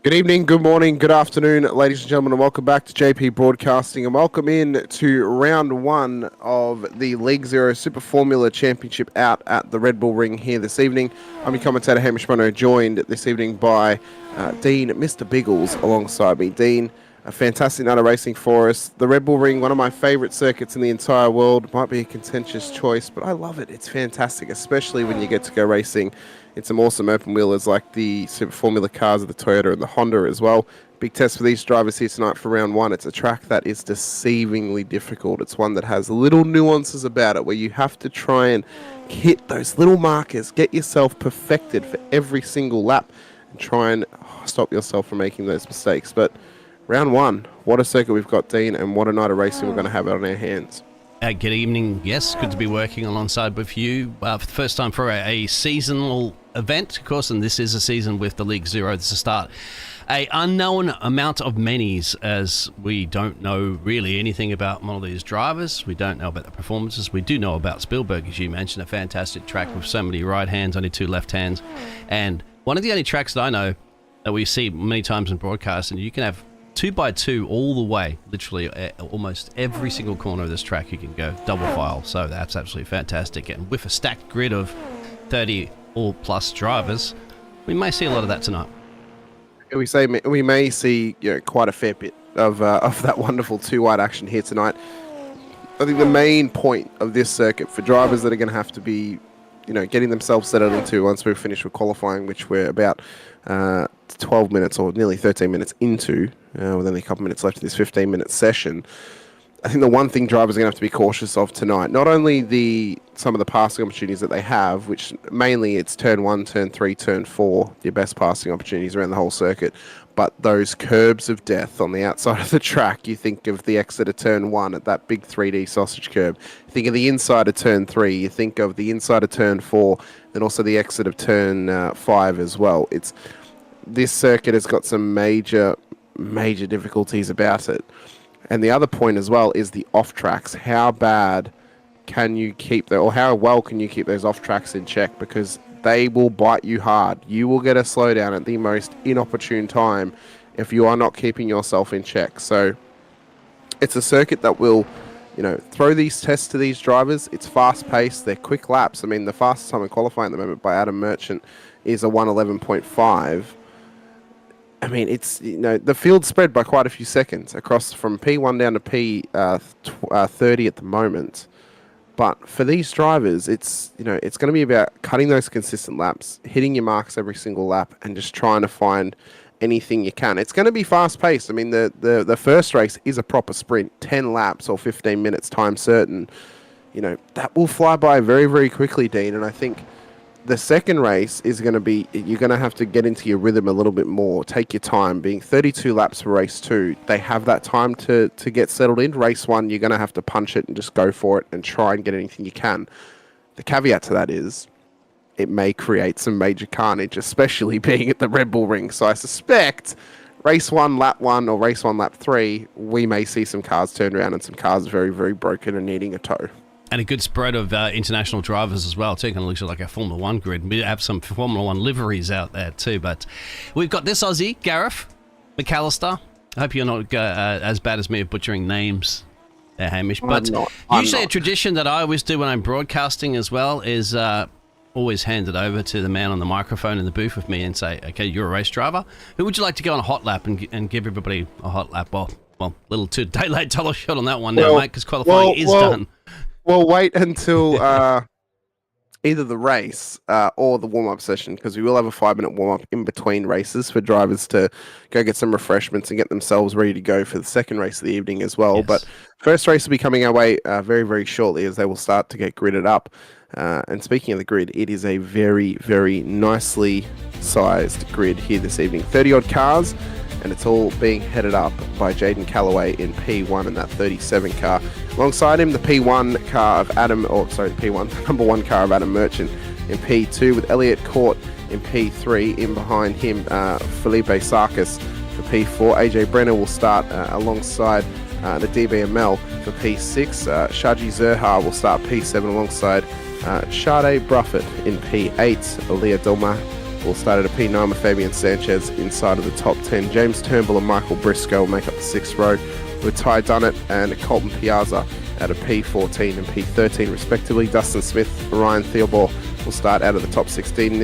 Good evening, good morning, good afternoon, ladies and gentlemen, and welcome back to JP Broadcasting, and welcome in to round one of the League Zero Super Formula Championship out at the RedBull Ring here this evening. I'm your commentator, Hamish, Munro, joined this evening by Dean, Mr. Biggles, alongside me. Dean, a fantastic night of racing for us. The RedBull Ring, one of my favourite circuits in the entire world. Might be a contentious choice, but I love it. It's fantastic, especially when you get to go racing in some awesome open wheelers like the Super Formula cars of the Toyota and the Honda as well. Big test for these drivers here tonight for round one. It's a track that is deceivingly difficult. It's one that has little nuances about it where you have to try and hit those little markers, get yourself perfected for every single lap and try and stop yourself from making those mistakes. But round one, what a circuit we've got, Dean, and what a night of racing we're going to have on our hands. Good evening. Yes, good to be working alongside with you for the first time for a seasonal event, of course, and this is a season with the League Zero. This is a start. A unknown amount of minis, as we don't know really anything about one of these drivers. We don't know about the performances. We do know about Spielberg, as you mentioned, a fantastic track with so many right hands, only two left hands. And one of the only tracks that I know that we see many times in broadcast, and you can have 2x2 all the way, literally almost every single corner of this track you can go double file, so that's absolutely fantastic. And with a stacked grid of 30 all plus drivers, we may see a lot of that tonight. We may see quite a fair bit of that wonderful two-wide action here tonight. I think the main point of this circuit for drivers that are going to have to be getting themselves settled into once we're finished with qualifying, which we're about 12 minutes or nearly 13 minutes into, with only a couple minutes left of this 15-minute session. I think the one thing drivers are going to have to be cautious of tonight, not only some of the passing opportunities that they have, which mainly it's turn 1, turn 3, turn 4, your best passing opportunities around the whole circuit, but those curbs of death on the outside of the track. You think of the exit of turn 1 at that big 3D sausage curb. You think of the inside of turn 3. You think of the inside of turn 4, and also the exit of turn 5 as well. This circuit has got some major difficulties about it. And the other point as well is the off tracks. How bad can you keep or how well can you keep those off tracks in check? Because they will bite you hard. You will get a slowdown at the most inopportune time if you are not keeping yourself in check. So it's a circuit that will, throw these tests to these drivers. It's fast paced. They're quick laps. I mean, the fastest time in qualifying at the moment by Adam Merchant is a 1:11.5. I mean, it's, the field spread by quite a few seconds across from P1 down to P30 at the moment. But for these drivers, it's going to be about cutting those consistent laps, hitting your marks every single lap, and just trying to find anything you can. It's going to be fast paced. I mean, the first race is a proper sprint, 10 laps or 15 minutes time certain. That will fly by very, very quickly, Dean. And I think the second race is going to be, you're going to have to get into your rhythm a little bit more. Take your time. Being 32 laps for race 2, they have that time to get settled in. Race 1, you're going to have to punch it and just go for it and try and get anything you can. The caveat to that is it may create some major carnage, especially being at the RedBull Ring. So I suspect race 1, lap 1, or race 1, lap 3, we may see some cars turned around and some cars very, very broken and needing a tow. And a good spread of international drivers as well, too. Kind of looks like a Formula 1 grid. We have some Formula 1 liveries out there, too. But we've got this Aussie, Gareth McAllister. I hope you're not as bad as me at butchering names there, Hamish. But usually a tradition that I always do when I'm broadcasting as well is always hand it over to the man on the microphone in the booth with me and say, okay, you're a race driver. Who would you like to go on a hot lap and give everybody a hot lap? Well, little too late dollar shot on that one now, mate, because qualifying is done. We'll wait until either the race or the warm-up session, because we will have a 5-minute warm-up in between races for drivers to go get some refreshments and get themselves ready to go for the second race of the evening as well. Yes. But first race will be coming our way very, very shortly as they will start to get gridded up. And speaking of the grid, it is a very, very nicely sized grid here this evening. 30-odd cars, and it's all being headed up by Jaden Callaway in P1 in that 37 car. Alongside him, the P1 car of the number 1 car of Adam Merchant in P2, with Elliot Court in P3. In behind him, Felipe Sarkis for P4. AJ Brenner will start alongside the DBML for P6. Shaji Zerha will start P7 alongside Sade Bruffett in P8. Leah will start at a P9 with Fabian Sanchez inside of the top 10. James Turnbull and Michael Briscoe will make up the 6th row, with Ty Dunnett and Colton Piazza at a P14 and P13 respectively. Dustin Smith, Ryan Theobald will start out of the top 16.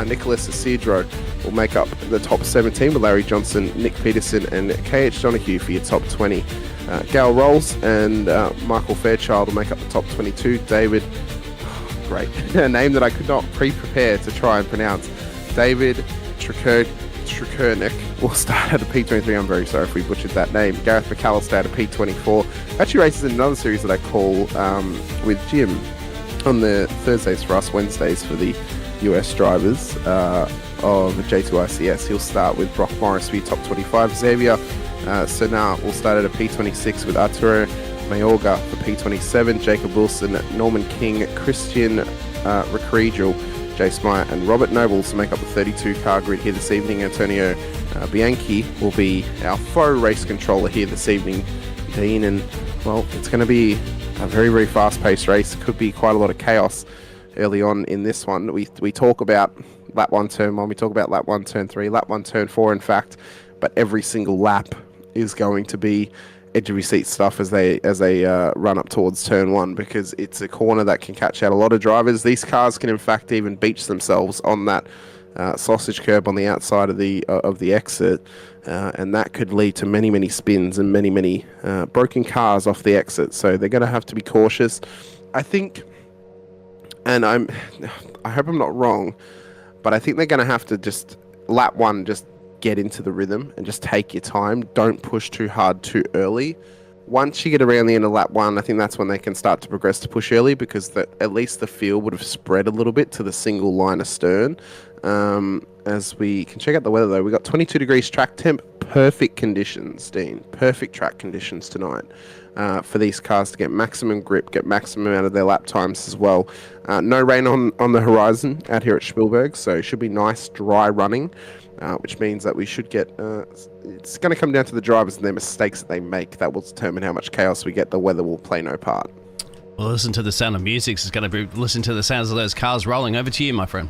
Nicholas Isidro will make up the top 17 with Larry Johnson, Nick Peterson and KH Donahue for your top 20. Gal Rolls and Michael Fairchild will make up the top 22. David, great, a name that I could not pre-prepare to try and pronounce. David Trikernick will start at a P23. I'm very sorry if we butchered that name. Gareth McAllister at a P24. Actually races in another series that I call with Jim on the Thursdays for us, Wednesdays for the US drivers of J2ICS. He'll start with Brock Morris for your top 25. Xavier Senar will start at a P26 with Arturo Mayorga for P27. Jacob Wilson, Norman King, Christian Recregial, Jace Meyer and Robert Nobles to make up the 32 car grid here this evening. Antonio Bianchi will be our faux race controller here this evening, Dean, and well, it's going to be a very, very fast-paced race. Could be quite a lot of chaos early on in this one. We talk about lap 1, turn 1, we talk about lap 1, turn 3, lap 1, turn 4, in fact, but every single lap is going to be edge of your seat stuff as they run up towards turn 1, because it's a corner that can catch out a lot of drivers. These cars can in fact even beach themselves on that sausage curb on the outside of the exit, and that could lead to many spins and many broken cars off the exit. So they're going to have to be cautious, I think. And I hope I'm not wrong, but I think they're going to have to just lap 1 just get into the rhythm and just take your time. Don't push too hard too early. Once you get around the end of lap 1, I think that's when they can start to progress to push early, because at least the field would have spread a little bit to the single line astern. As we can check out the weather though, we got 22 degrees track temp, perfect conditions, Dean. Perfect track conditions tonight for these cars to get maximum grip, get maximum out of their lap times as well. No rain on the horizon out here at Spielberg, so it should be nice dry running. Which means that we should get, it's going to come down to the drivers and their mistakes that they make. That will determine how much chaos we get. The weather will play no part. Well, listen to the sound of music. It's going to be listen to the sounds of those cars rolling. Over to you, my friend.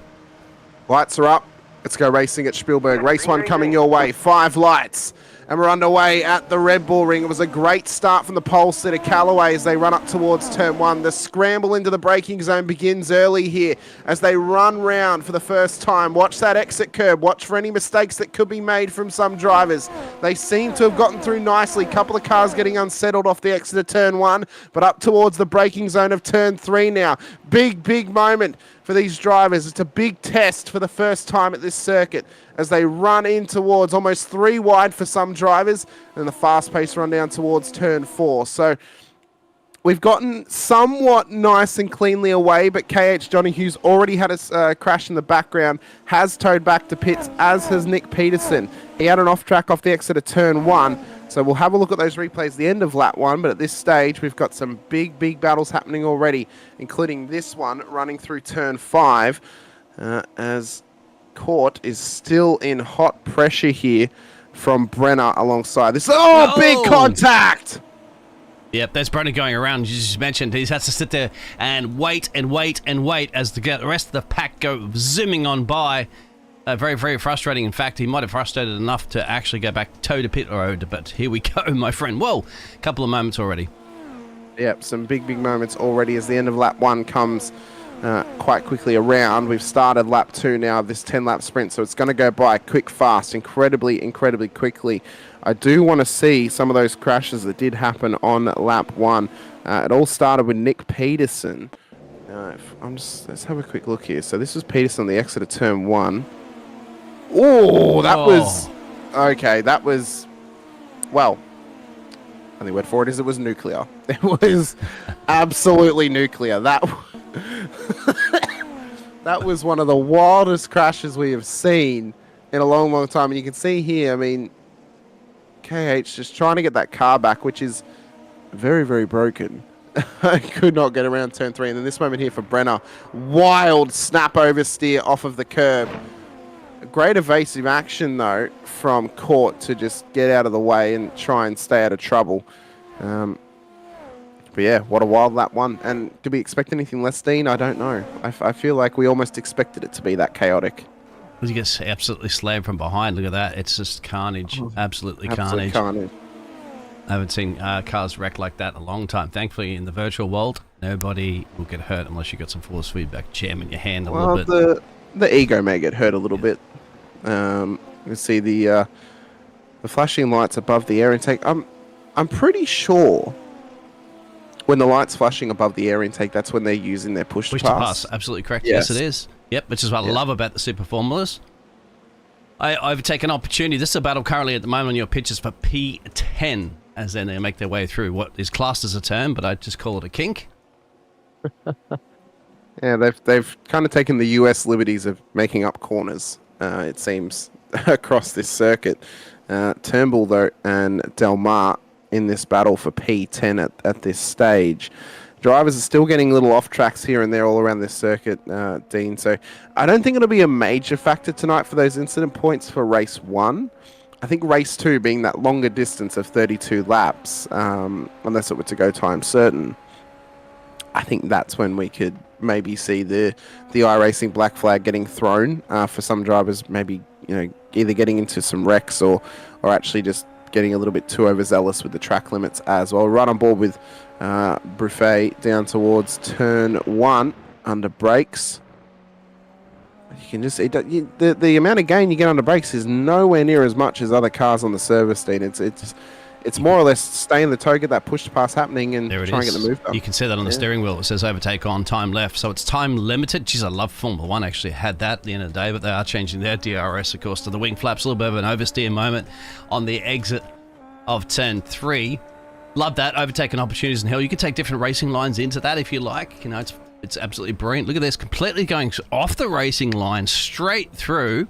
Lights are up. Let's go racing at Spielberg. Race 1 coming your way. 5 lights. And we're underway at the RedBull ring. It was a great start from the pole sitter Callaway as they run up towards turn 1. The scramble into the braking zone begins early here as they run round for the first time. Watch that exit curb. Watch for any mistakes that could be made from some drivers. They seem to have gotten through nicely. Couple of cars getting unsettled off the exit of turn 1, but up towards the braking zone of turn 3 now. Big moment for these drivers. It's a big test for the first time at this circuit as they run in towards almost 3 wide for some drivers, and the fast-paced run down towards turn 4. So we've gotten somewhat nice and cleanly away, but KH Donahue's already had a crash in the background, has towed back to pits, as has Nick Peterson. He had an off-track off the exit of turn 1, so we'll have a look at those replays at the end of lap 1, but at this stage we've got some big battles happening already, including this one running through turn 5, as Court is still in hot pressure here from Brenner alongside this. Oh, big contact! Yep, that's Brenner going around. You just mentioned he has to sit there and wait as the rest of the pack go zooming on by. Very frustrating. In fact, he might have frustrated enough to actually go back toe to pit road, but here we go, my friend. Whoa, a couple of moments already. Yep, some big moments already as the end of lap 1 comes quite quickly around. We've started lap 2 now of this 10-lap sprint, so it's going to go by quick, fast, incredibly quickly. I do want to see some of those crashes that did happen on lap 1. It all started with Nick Peterson. Let's have a quick look here. So this was Peterson on the exit of turn 1. Oh, that was... Okay, that was... Well, only word for it is it was nuclear. It was absolutely nuclear. That was one of the wildest crashes we have seen in a long time. And you can see here, I mean, KH just trying to get that car back, which is very broken. I could not get around turn 3. And then this moment here for Brenner. Wild snap oversteer off of the curb. A great evasive action, though, from Court to just get out of the way and try and stay out of trouble. But yeah, what a wild lap 1. And do we expect anything less, Dean? I don't know. I feel like we almost expected it to be that chaotic. He gets absolutely slammed from behind. Look at that. It's just carnage. Absolutely Absolute carnage. I haven't seen cars wrecked like that in a long time. Thankfully, in the virtual world, nobody will get hurt unless you got some force feedback jamming your hand a little bit. The ego may get hurt a little bit. You see the flashing lights above the air intake. I'm pretty sure when the light's flashing above the air intake, that's when they're using their push to pass. Absolutely correct. Yes, it is. Yep, which is what I love about the Super Formulas. I overtake an opportunity. This is a battle currently at the moment on your pitches for P10, as then they make their way through what is classed as a turn, but I just call it a kink. Yeah, they've kind of taken the US liberties of making up corners, it seems, across this circuit. Turnbull, though, and Del Mar in this battle for P10 at this stage. Drivers are still getting little off tracks here and there all around this circuit, Dean. So I don't think it'll be a major factor tonight for those incident points for race 1. I think race 2 being that longer distance of 32 laps, unless it were to go time certain, I think that's when we could maybe see the iRacing black flag getting thrown for some drivers, maybe either getting into some wrecks or actually just getting a little bit too overzealous with the track limits as well. Right on board with Buffet down towards turn 1 under brakes. You can just the amount of gain you get under brakes is nowhere near as much as other cars on the service, Dean. It's more or less stay in the toe, get that push to pass happening, and try and get the move done. You can see that on the steering wheel. It says overtake on, time left. So it's time limited. Geez, I love Formula 1 actually had that at the end of the day, but they are changing their DRS, of course, to the wing flaps. A little bit of an oversteer moment on the exit of turn 3. Love that. Overtaking opportunities in hell. You can take different racing lines into that if you like. It's absolutely brilliant. Look at this, completely going off the racing line, straight through.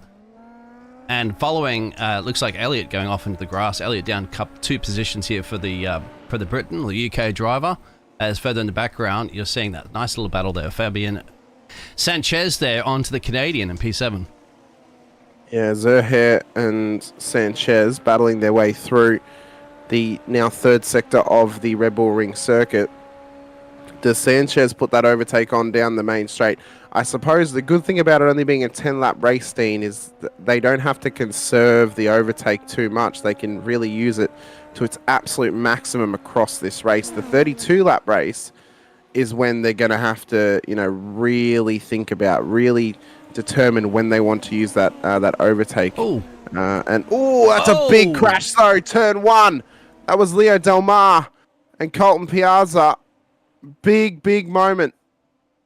And following, looks like Elliott going off into the grass. Elliott down 2 positions here for the Briton, the UK driver. As further in the background, you're seeing that nice little battle there. Fabian Sanchez there onto the Canadian in P7. Yeah, Zerher and Sanchez battling their way through the now 3rd sector of the Red Bull Ring circuit. Does Sanchez put that overtake on down the main straight? I suppose the good thing about it only being a 10-lap race, Dean, is that they don't have to conserve the overtake too much. They can really use it to its absolute maximum across this race. The 32-lap race is when they're going to have to, really think about, really determine when they want to use that overtake. Oh. That's a big crash, though. Turn 1. That was Leo Del Mar and Colton Piazza. Big moment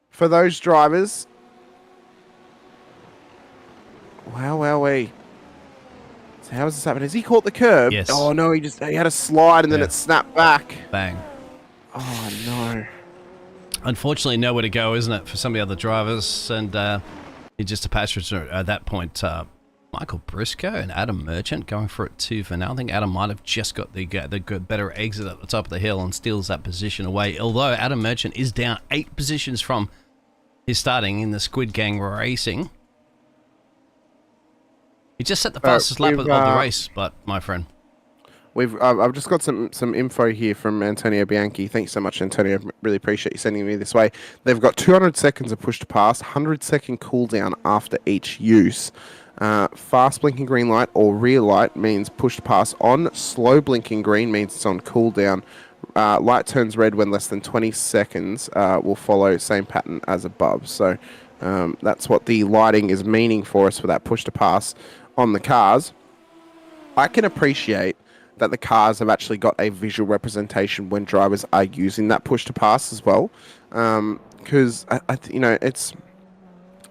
for those drivers. Wowee. So how is this happening? Has he caught the curb? Yes. Oh no, he had a slide and then it snapped back. Bang. Oh no. Unfortunately, nowhere to go, isn't it, for some of the other drivers? And it's just a passenger at that point. Michael Briscoe and Adam Merchant going for it too for now. I think Adam might have just got the good, better exit at the top of the hill and steals that position away. Although Adam Merchant is down 8 positions from his starting in the Squid Gang Racing. He just set the fastest lap of the race, but my friend. I've just got some info here from Antonio Bianchi. Thanks so much, Antonio. Really appreciate you sending me this way. They've got 200 seconds of push to pass, 100-second cooldown after each use. Fast blinking green light or rear light means push to pass on. Slow blinking green means it's on cooldown. Light turns red when less than 20 seconds. Will follow same pattern as above. So that's what the lighting is meaning for us for that push to pass on the cars. I can appreciate that the cars have actually got a visual representation when drivers are using that push to pass as well, because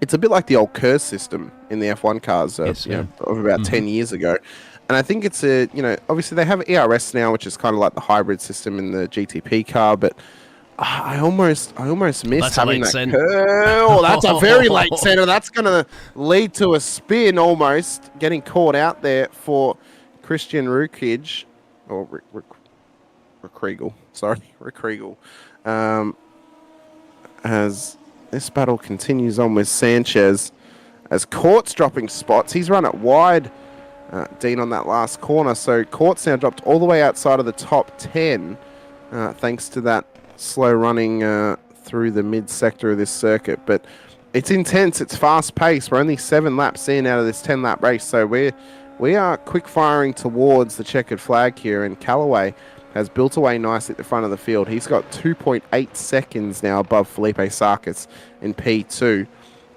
it's a bit like the old curse system in the F1 cars of about 10 years ago. And I think it's obviously they have ERS now, which is kind of like the hybrid system in the GTP car, but I almost miss having that curve. Oh, that's a very late center. That's going to lead to a spin almost, getting caught out there for Christian Rukic, or Rick Kriegel, as this battle continues on with Sanchez, as Court's dropping spots. He's run it wide, Dean, on that last corner, so Court's now dropped all the way outside of the top 10, thanks to that slow running through the mid-sector of this circuit. But It's intense. It's fast paced. We're only 7 laps in out of this 10-lap race, so we are quick firing towards the checkered flag here. And Callaway has built away nicely at the front of the field. He's got 2.8 seconds now above Felipe Sarkis in P2.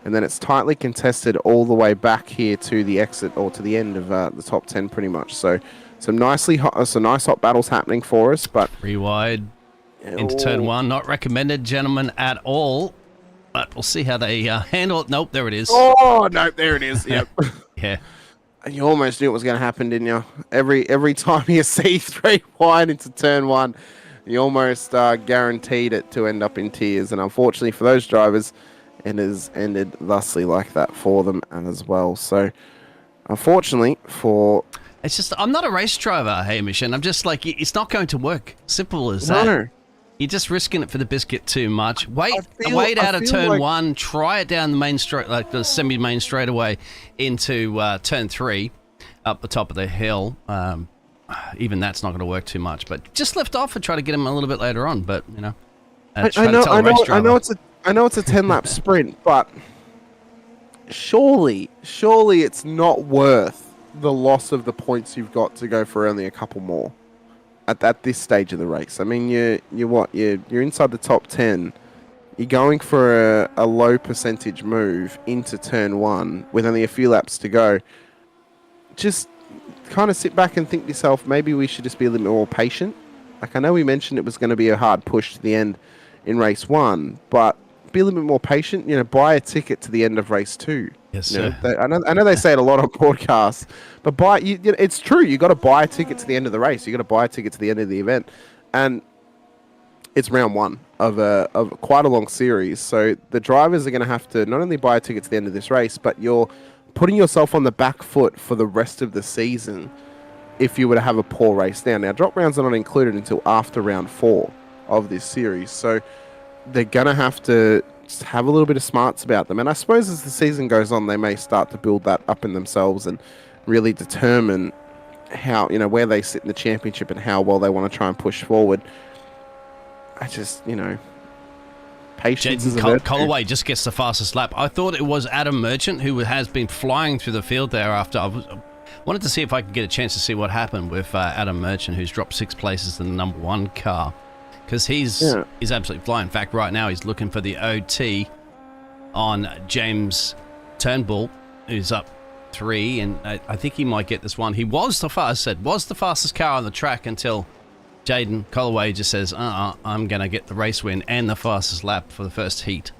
And then it's tightly contested all the way back here to the exit or to the end of the top 10 pretty much. So some nice hot battles happening for us. But 3 wide into turn 1. Not recommended, gentlemen, at all. But we'll see how they handle it. Nope, there it is. Oh, no, there it is. Yep. Yeah. You almost knew it was going to happen, didn't you? Every time you see 3 wide into turn 1, you almost guaranteed it to end up in tears. And unfortunately for those drivers, it has ended thusly like that for them as well. So, unfortunately for... It's just, I'm not a race driver, Hamish, and I'm just like, it's not going to work. Simple as No. that. You're just risking it for the biscuit too much. Wait out of turn 1, try it down the main straight, like the semi-main straightaway into turn 3, up the top of the hill. Even that's not going to work too much, but just lift off and try to get him a little bit later on. But, you know, I know it's a 10-lap sprint, but surely it's not worth the loss of the points you've got to go for only a couple more at this stage of the race. I mean, you're inside the top 10. You're going for a low percentage move into turn 1 with only a few laps to go. Just kind of sit back and think to yourself, maybe we should just be a little bit more patient. Like, I know we mentioned it was going to be a hard push to the end in race 1, but be a little bit more patient. You know, buy a ticket to the end of race 2. Yes, you know, sir. I know they say it a lot on podcasts, but it's true. You got to buy a ticket to the end of the race. You got to buy a ticket to the end of the event, and it's round 1 of quite a long series. So the drivers are going to have to not only buy a ticket to the end of this race, but you're putting yourself on the back foot for the rest of the season if you were to have a poor race now. Drop rounds are not included until after round 4 of this series, so they're going to have to have a little bit of smarts about them. And I suppose as the season goes on, they may start to build that up in themselves and really determine how, you know, where they sit in the championship and how well they want to try and push forward. I just, you know, patience is a virtue. Callaway just gets the fastest lap. I thought it was Adam Merchant who has been flying through the field there after. I wanted to see if I could get a chance to see what happened with Adam Merchant, who's dropped 6 places in the number 1 car. Because he's absolutely flying. In fact, right now he's looking for the OT on James Turnbull, who's up 3, and I think he might get this one. He was the fastest car on the track until Jaden Callaway just says, I'm going to get the race win and the fastest lap for the first heat.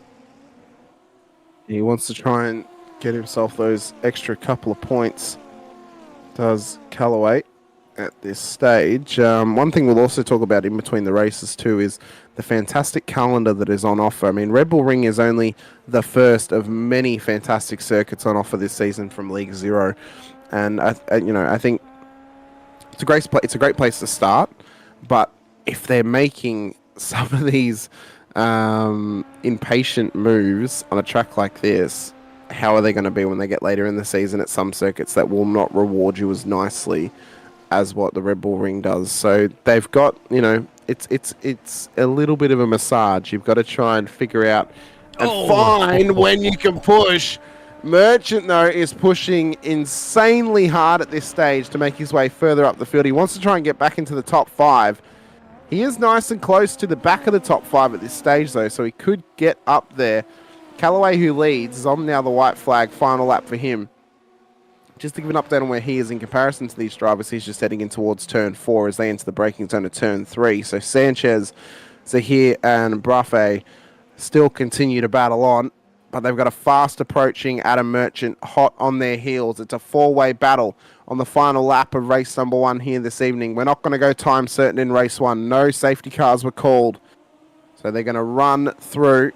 He wants to try and get himself those extra couple of points, does Callaway. At this stage. One thing we'll also talk about in between the races too is the fantastic calendar that is on offer. I mean, Red Bull Ring is only the first of many fantastic circuits on offer this season from League Zero, and I think it's a great place to start. But if they're making some of these impatient moves on a track like this, how are they going to be when they get later in the season at some circuits that will not reward you as nicely as what the Red Bull Ring does? So they've got, you know, it's a little bit of a massage. You've got to try and figure out and find when you can push. Merchant, though, is pushing insanely hard at this stage to make his way further up the field. He wants to try and get back into the top 5. He is nice and close to the back of the top 5 at this stage, though, so he could get up there. Callaway, who leads, is on now the white flag, final lap for him. Just to give an update on where he is in comparison to these drivers, he's just heading in towards turn 4 as they enter the braking zone of turn 3. So Sanchez, Zahir, and Brafe still continue to battle on, but they've got a fast approaching Adam Merchant hot on their heels. It's a 4-way battle on the final lap of race number 1 here this evening. We're not going to go time certain in race 1. No safety cars were called. So they're going to run through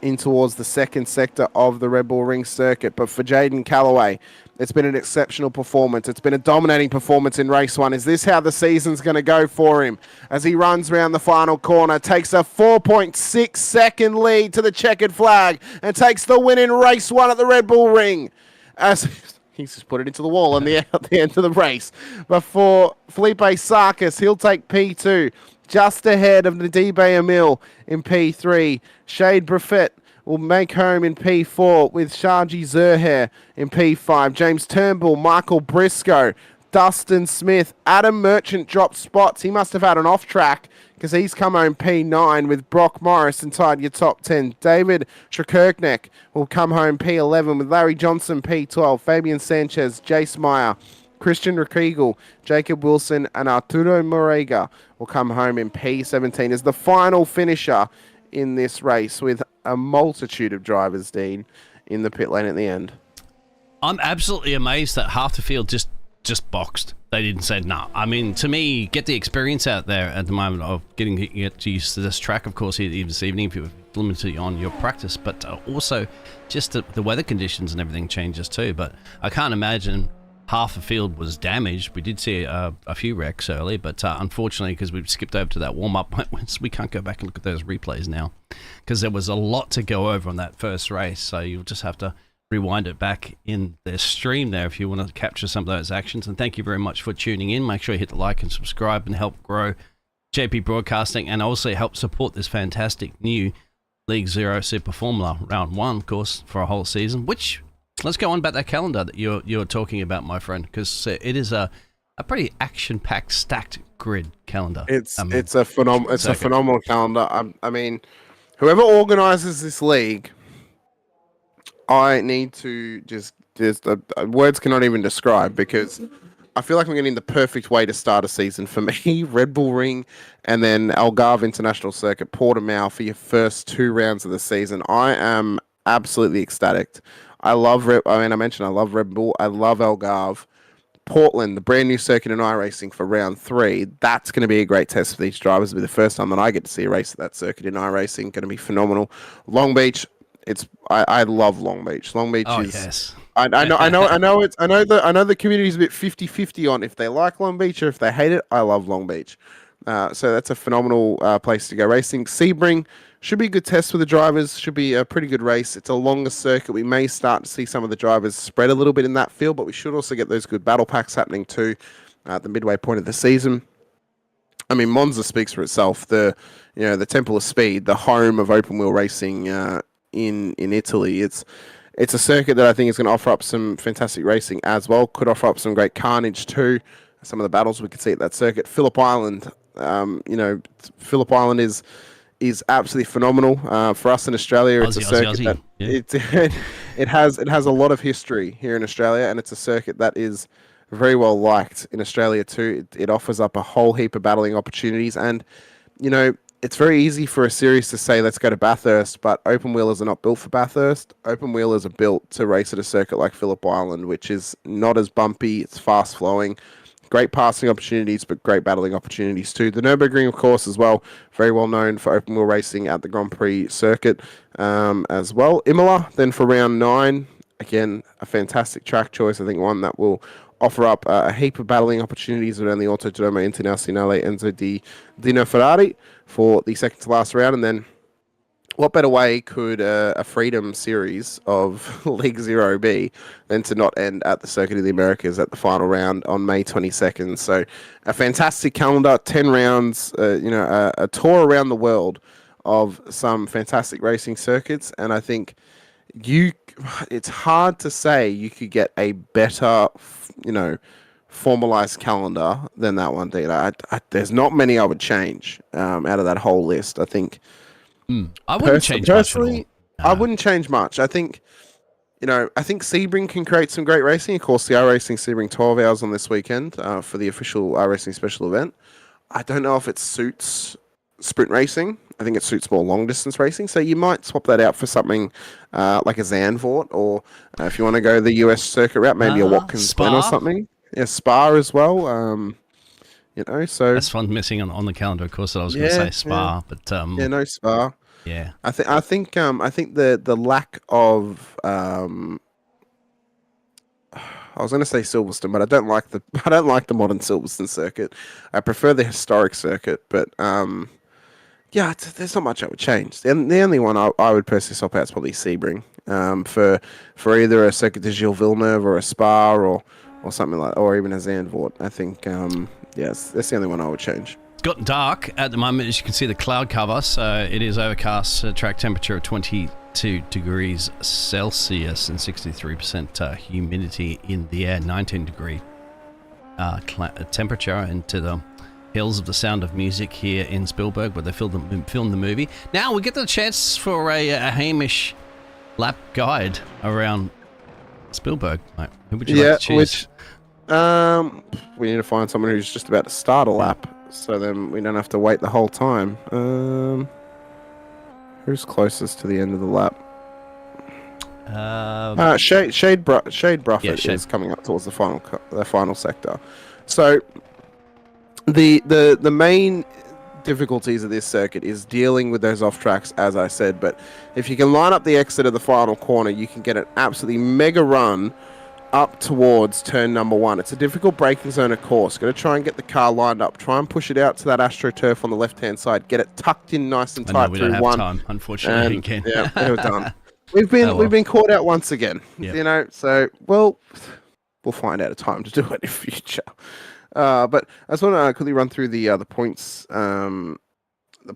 in towards the second sector of the Red Bull Ring circuit. But for Jaden Callaway, it's been an exceptional performance. It's been a dominating performance in race 1. Is this how the season's going to go for him? As he runs around the final corner, takes a 4.6 second lead to the checkered flag and takes the win in race 1 at the Red Bull Ring. As he's just put it into the wall at the end of the race. But for Felipe Sarkis, he'll take P2. Just ahead of Nadibe Emil in P3. Shade Buffett will make home in P4 with Sharji Zerher in P5. James Turnbull, Michael Briscoe, Dustin Smith, Adam Merchant dropped spots. He must have had an off track because he's come home P9 with Brock Morris inside your top 10. David Trekirkneck will come home P11 with Larry Johnson P12. Fabian Sanchez, Jace Meyer, Christian Rekegel, Jacob Wilson, and Arturo Morega will come home in P17 as the final finisher in this race with a multitude of drivers, Dean, in the pit lane at the end. I'm absolutely amazed that half the field just boxed. They didn't say no. I mean, to me, get the experience out there at the moment of getting used to this track, of course, even this evening if you're limited on your practice, but also just the weather conditions and everything changes too. But I can't imagine half the field was damaged. We did see a few wrecks early, but unfortunately, because we've skipped over to that warm-up, we can't go back and look at those replays now because there was a lot to go over on that first race, so you'll just have to rewind it back in the stream there if you want to capture some of those actions. And thank you very much for tuning in. Make sure you hit the like and subscribe and help grow JP Broadcasting and also help support this fantastic new League Zero Super Formula Round 1, of course, for a whole season, which... Let's go on about that calendar that you're talking about, my friend, because it is a pretty action-packed, stacked grid calendar. It's a phenomenal calendar. I mean, whoever organises this league, I need to just words cannot even describe because I feel like I'm getting the perfect way to start a season for me. Red Bull Ring and then Algarve International Circuit, Portimao for your first 2 rounds of the season. I am absolutely ecstatic. I mentioned I love Red Bull. I love Algarve. Portland, the brand new circuit in iRacing for round 3. That's going to be a great test for these drivers. It'll be the first time that I get to see a race at that circuit in iRacing. Going to be phenomenal. Long Beach. I love Long Beach. Long Beach is. Yes. I know the community's a bit 50-50 on if they like Long Beach or if they hate it. I love Long Beach. So that's a phenomenal place to go racing. Sebring. Should be a good test for the drivers. Should be a pretty good race. It's a longer circuit. We may start to see some of the drivers spread a little bit in that field, but we should also get those good battle packs happening too at the midway point of the season. I mean, Monza speaks for itself. The Temple of Speed, the home of open wheel racing in Italy. It's a circuit that I think is going to offer up some fantastic racing as well. Could offer up some great carnage too. Some of the battles we could see at that circuit. Phillip Island. Phillip Island is absolutely phenomenal for us in Australia. It's a circuit that it has a lot of history here in Australia, and it's a circuit that is very well liked in Australia too. It offers up a whole heap of battling opportunities, and it's very easy for a series to say let's go to Bathurst, but open wheelers are not built for Bathurst. Open wheelers are built to race at a circuit like Phillip Island, which is not as bumpy. It's fast flowing. Great passing opportunities, but great battling opportunities too. The Nürburgring, of course, as well, very well known for open wheel racing at the Grand Prix circuit as well. Imola, then for round 9, again, a fantastic track choice. I think one that will offer up a heap of battling opportunities around the Autodromo Internazionale Enzo di Dino Ferrari for the second to last round. And then what better way could a Freedom Series of League Zero be than to not end at the Circuit of the Americas at the final round on May 22nd? So a fantastic calendar, 10 rounds, a tour around the world of some fantastic racing circuits. And I think it's hard to say you could get a better, formalized calendar than that one. There's not many I would change out of that whole list. I think. I wouldn't change much at all. I wouldn't change much. I think Sebring can create some great racing. Of course, the iRacing Sebring 12 hours on this weekend for the official iRacing special event. I don't know if it suits sprint racing. I think it suits more long distance racing. So you might swap that out for something like a Zandvoort, or if you want to go the US circuit route, maybe a Watkins Glen or something. Yeah, Spa as well. So that's one missing on the calendar. Of course, I was going to say Spa, but no Spa. Yeah, I think the lack of I was going to say Silverstone, but I don't like the modern Silverstone circuit. I prefer the historic circuit, but there's not much I would change. The only one I would personally swap out is probably Sebring for either a Circuit de Gilles Villeneuve or a Spa or something like, or even a Zandvoort. I think that's the only one I would change. It's gotten dark at the moment, as you can see the cloud cover, so it is overcast, track temperature of 20 32 degrees Celsius and 63% humidity in the air, 19 degree temperature, into the hills of the Sound of Music here in Spielberg, where they filmed the movie. Now we get the chance for a Hamish lap guide around Spielberg. Mate, who would you like to choose? We need to find someone who's just about to start a lap, so then we don't have to wait the whole time. Who's closest to the end of the lap? Shade Bruffett is coming up towards the final sector. So the main difficulties of this circuit is dealing with those off tracks, as I said. But if you can line up the exit of the final corner, you can get an absolutely mega run up towards turn number 1. It's a difficult braking zone, of course. Got to try and get the car lined up. Try and push it out to that AstroTurf on the left-hand side. Get it tucked in nice and tight through one. Time, unfortunately, again. Yeah, we're done. We've been caught out once again. Yep. You know, so we'll find out a time to do it in future. But I just want to quickly run through the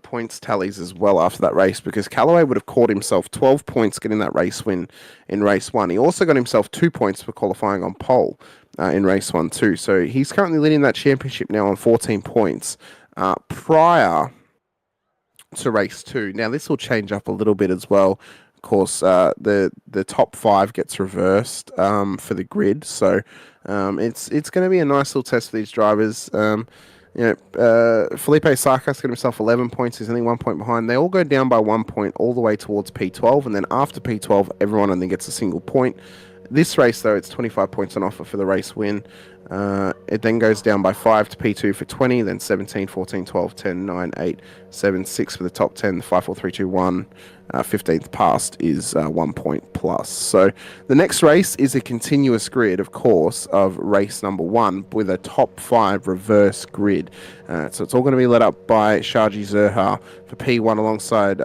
points tallies as well after that race, because Callaway would have caught himself 12 points getting that race win in race 1. He also got himself 2 points for qualifying on pole in race 1 too. So he's currently leading that championship now on 14 points prior to race 2. Now this will change up a little bit as well. Of course, the top 5 gets reversed for the grid, so it's going to be a nice little test for these drivers. Felipe Sarkas got himself 11 points. He's only 1 point behind. They all go down by 1 point all the way towards P12, and then after P12, everyone only gets a single point. This race, though, it's 25 points on offer for the race win. It then goes down by 5 to P2 for 20, then 17, 14, 12, 10, 9, 8, 7, 6 for the top 10, 5, 4, 3, 2, 1. 15th past is 1 point plus. So the next race is a continuous grid, of course, of race number 1 with a top 5 reverse grid. So it's all going to be led up by Shaji Zerha for P1 alongside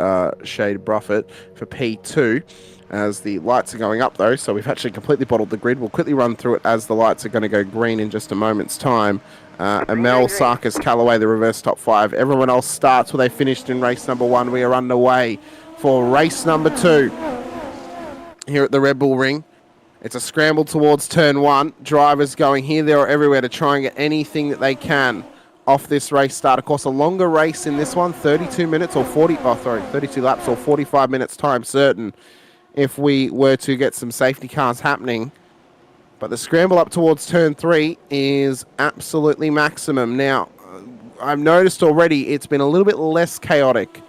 Shade Bruffett for P2. As the lights are going up, though, so we've actually completely bottled the grid. We'll quickly run through it as the lights are going to go green in just a moment's time. Amel, Sarkis, Callaway, the reverse top 5. Everyone else starts where they finished in race number 1. We are underway for race number 2 here at the Red Bull Ring. It's a scramble towards turn 1. Drivers going here, there, or everywhere to try and get anything that they can off this race start. Of course, a longer race in this one, 32 laps or 45 minutes time certain if we were to get some safety cars happening. But the scramble up towards turn 3 is absolutely maximum. Now, I've noticed already it's been a little bit less chaotic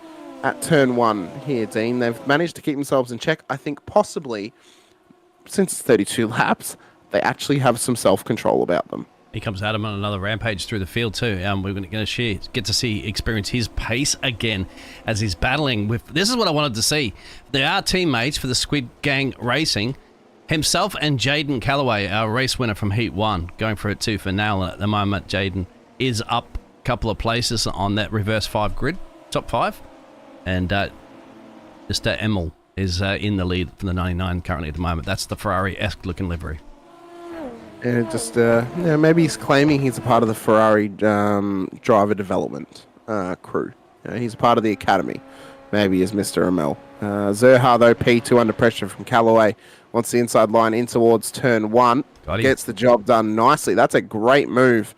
at turn 1 here, Dean. They've managed to keep themselves in check. I think possibly, since it's 32 laps, they actually have some self-control about them. He comes at him on another rampage through the field too. We're going to get to experience his pace again as he's battling with. This is what I wanted to see. They are teammates for the Squid Gang Racing. Himself and Jaden Callaway, our race winner from Heat 1, going for it too for now. At the moment, Jaden is up a couple of places on that reverse 5 grid, top 5. And Mr. Emil is in the lead for the 99 currently at the moment. That's the Ferrari-esque looking livery. Yeah, maybe he's claiming he's a part of the Ferrari driver development crew. He's a part of the academy. Maybe as Mr. Amel. Zerha, though, P2 under pressure from Callaway. Wants the inside line in towards turn 1. Gets the job done nicely. That's a great move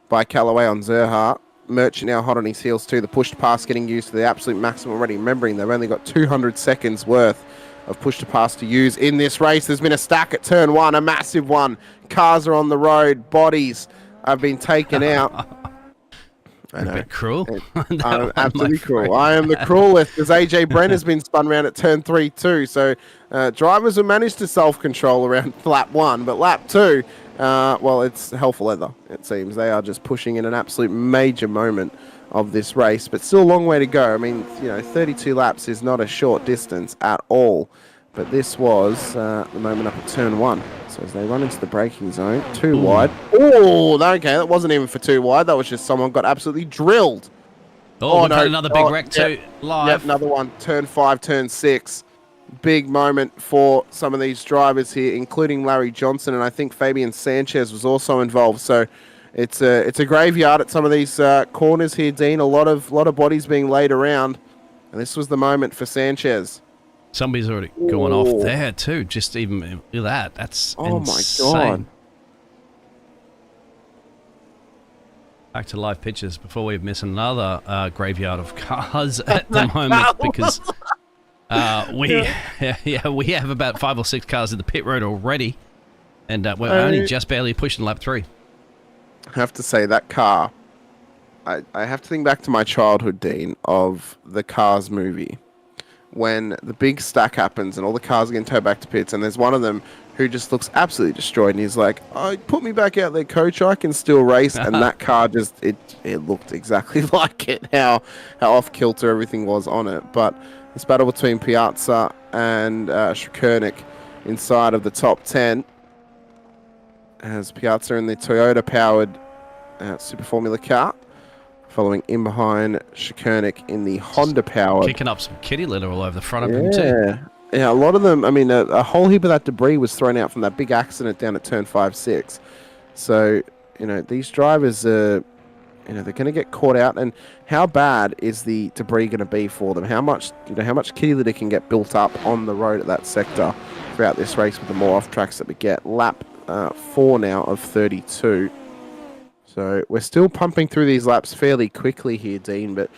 by Callaway on Zerha. Merchant now hot on his heels too. The pushed pass getting used to the absolute maximum already. Remembering they've only got 200 seconds worth of push to pass to use in this race. There's been a stack at turn 1, a massive one. Cars are on the road. Bodies have been taken out. A bit cruel. I'm absolutely cruel. I am the cruelest, because AJ Brenn has been spun around at turn 3 too. So drivers have managed to self-control around lap 1, but lap 2, it's hell for leather, it seems. They are just pushing in an absolute major moment of this race, but still a long way to go. I mean, 32 laps is not a short distance at all, but this was the moment up at turn 1. So as they run into the braking zone, too wide. Oh, okay, that wasn't even for too wide. That was just someone got absolutely drilled. We've had another big wreck too, live. Yep, another one, turn 5, turn 6. Big moment for some of these drivers here, including Larry Johnson, and I think Fabian Sanchez was also involved. So it's a graveyard at some of these corners here, Dean. A lot of bodies being laid around, and this was the moment for Sanchez. Somebody's already gone off there too. Just even look at that. That's insane. My God. Back to live pictures before we miss another graveyard of cars at the moment because we have about 5 or 6 cars in the pit road already, and we're only just barely pushing lap 3. I have to say that car. I have to think back to my childhood, Dean, of the Cars movie, when the big stack happens and all the cars are getting towed back to pits, and there's one of them who just looks absolutely destroyed, and he's like, "Oh, put me back out there, coach. I can still race." And that car just it looked exactly like it. How off kilter everything was on it. But this battle between Piazza and Shukernik inside of the top 10, as Piazza in the Toyota powered Super Formula car, following in behind Shukernik in the Honda powered. Kicking up some kitty litter all over the front of him too. Yeah, a lot of them, I mean, a whole heap of that debris was thrown out from that big accident down at turn 5-6. So, these drivers are, they're going to get caught out. And how bad is the debris going to be for them? How much kitty litter can get built up on the road at that sector throughout this race with the more off tracks that we get? Lap 4 now of 32. So we're still pumping through these laps fairly quickly here, Dean, but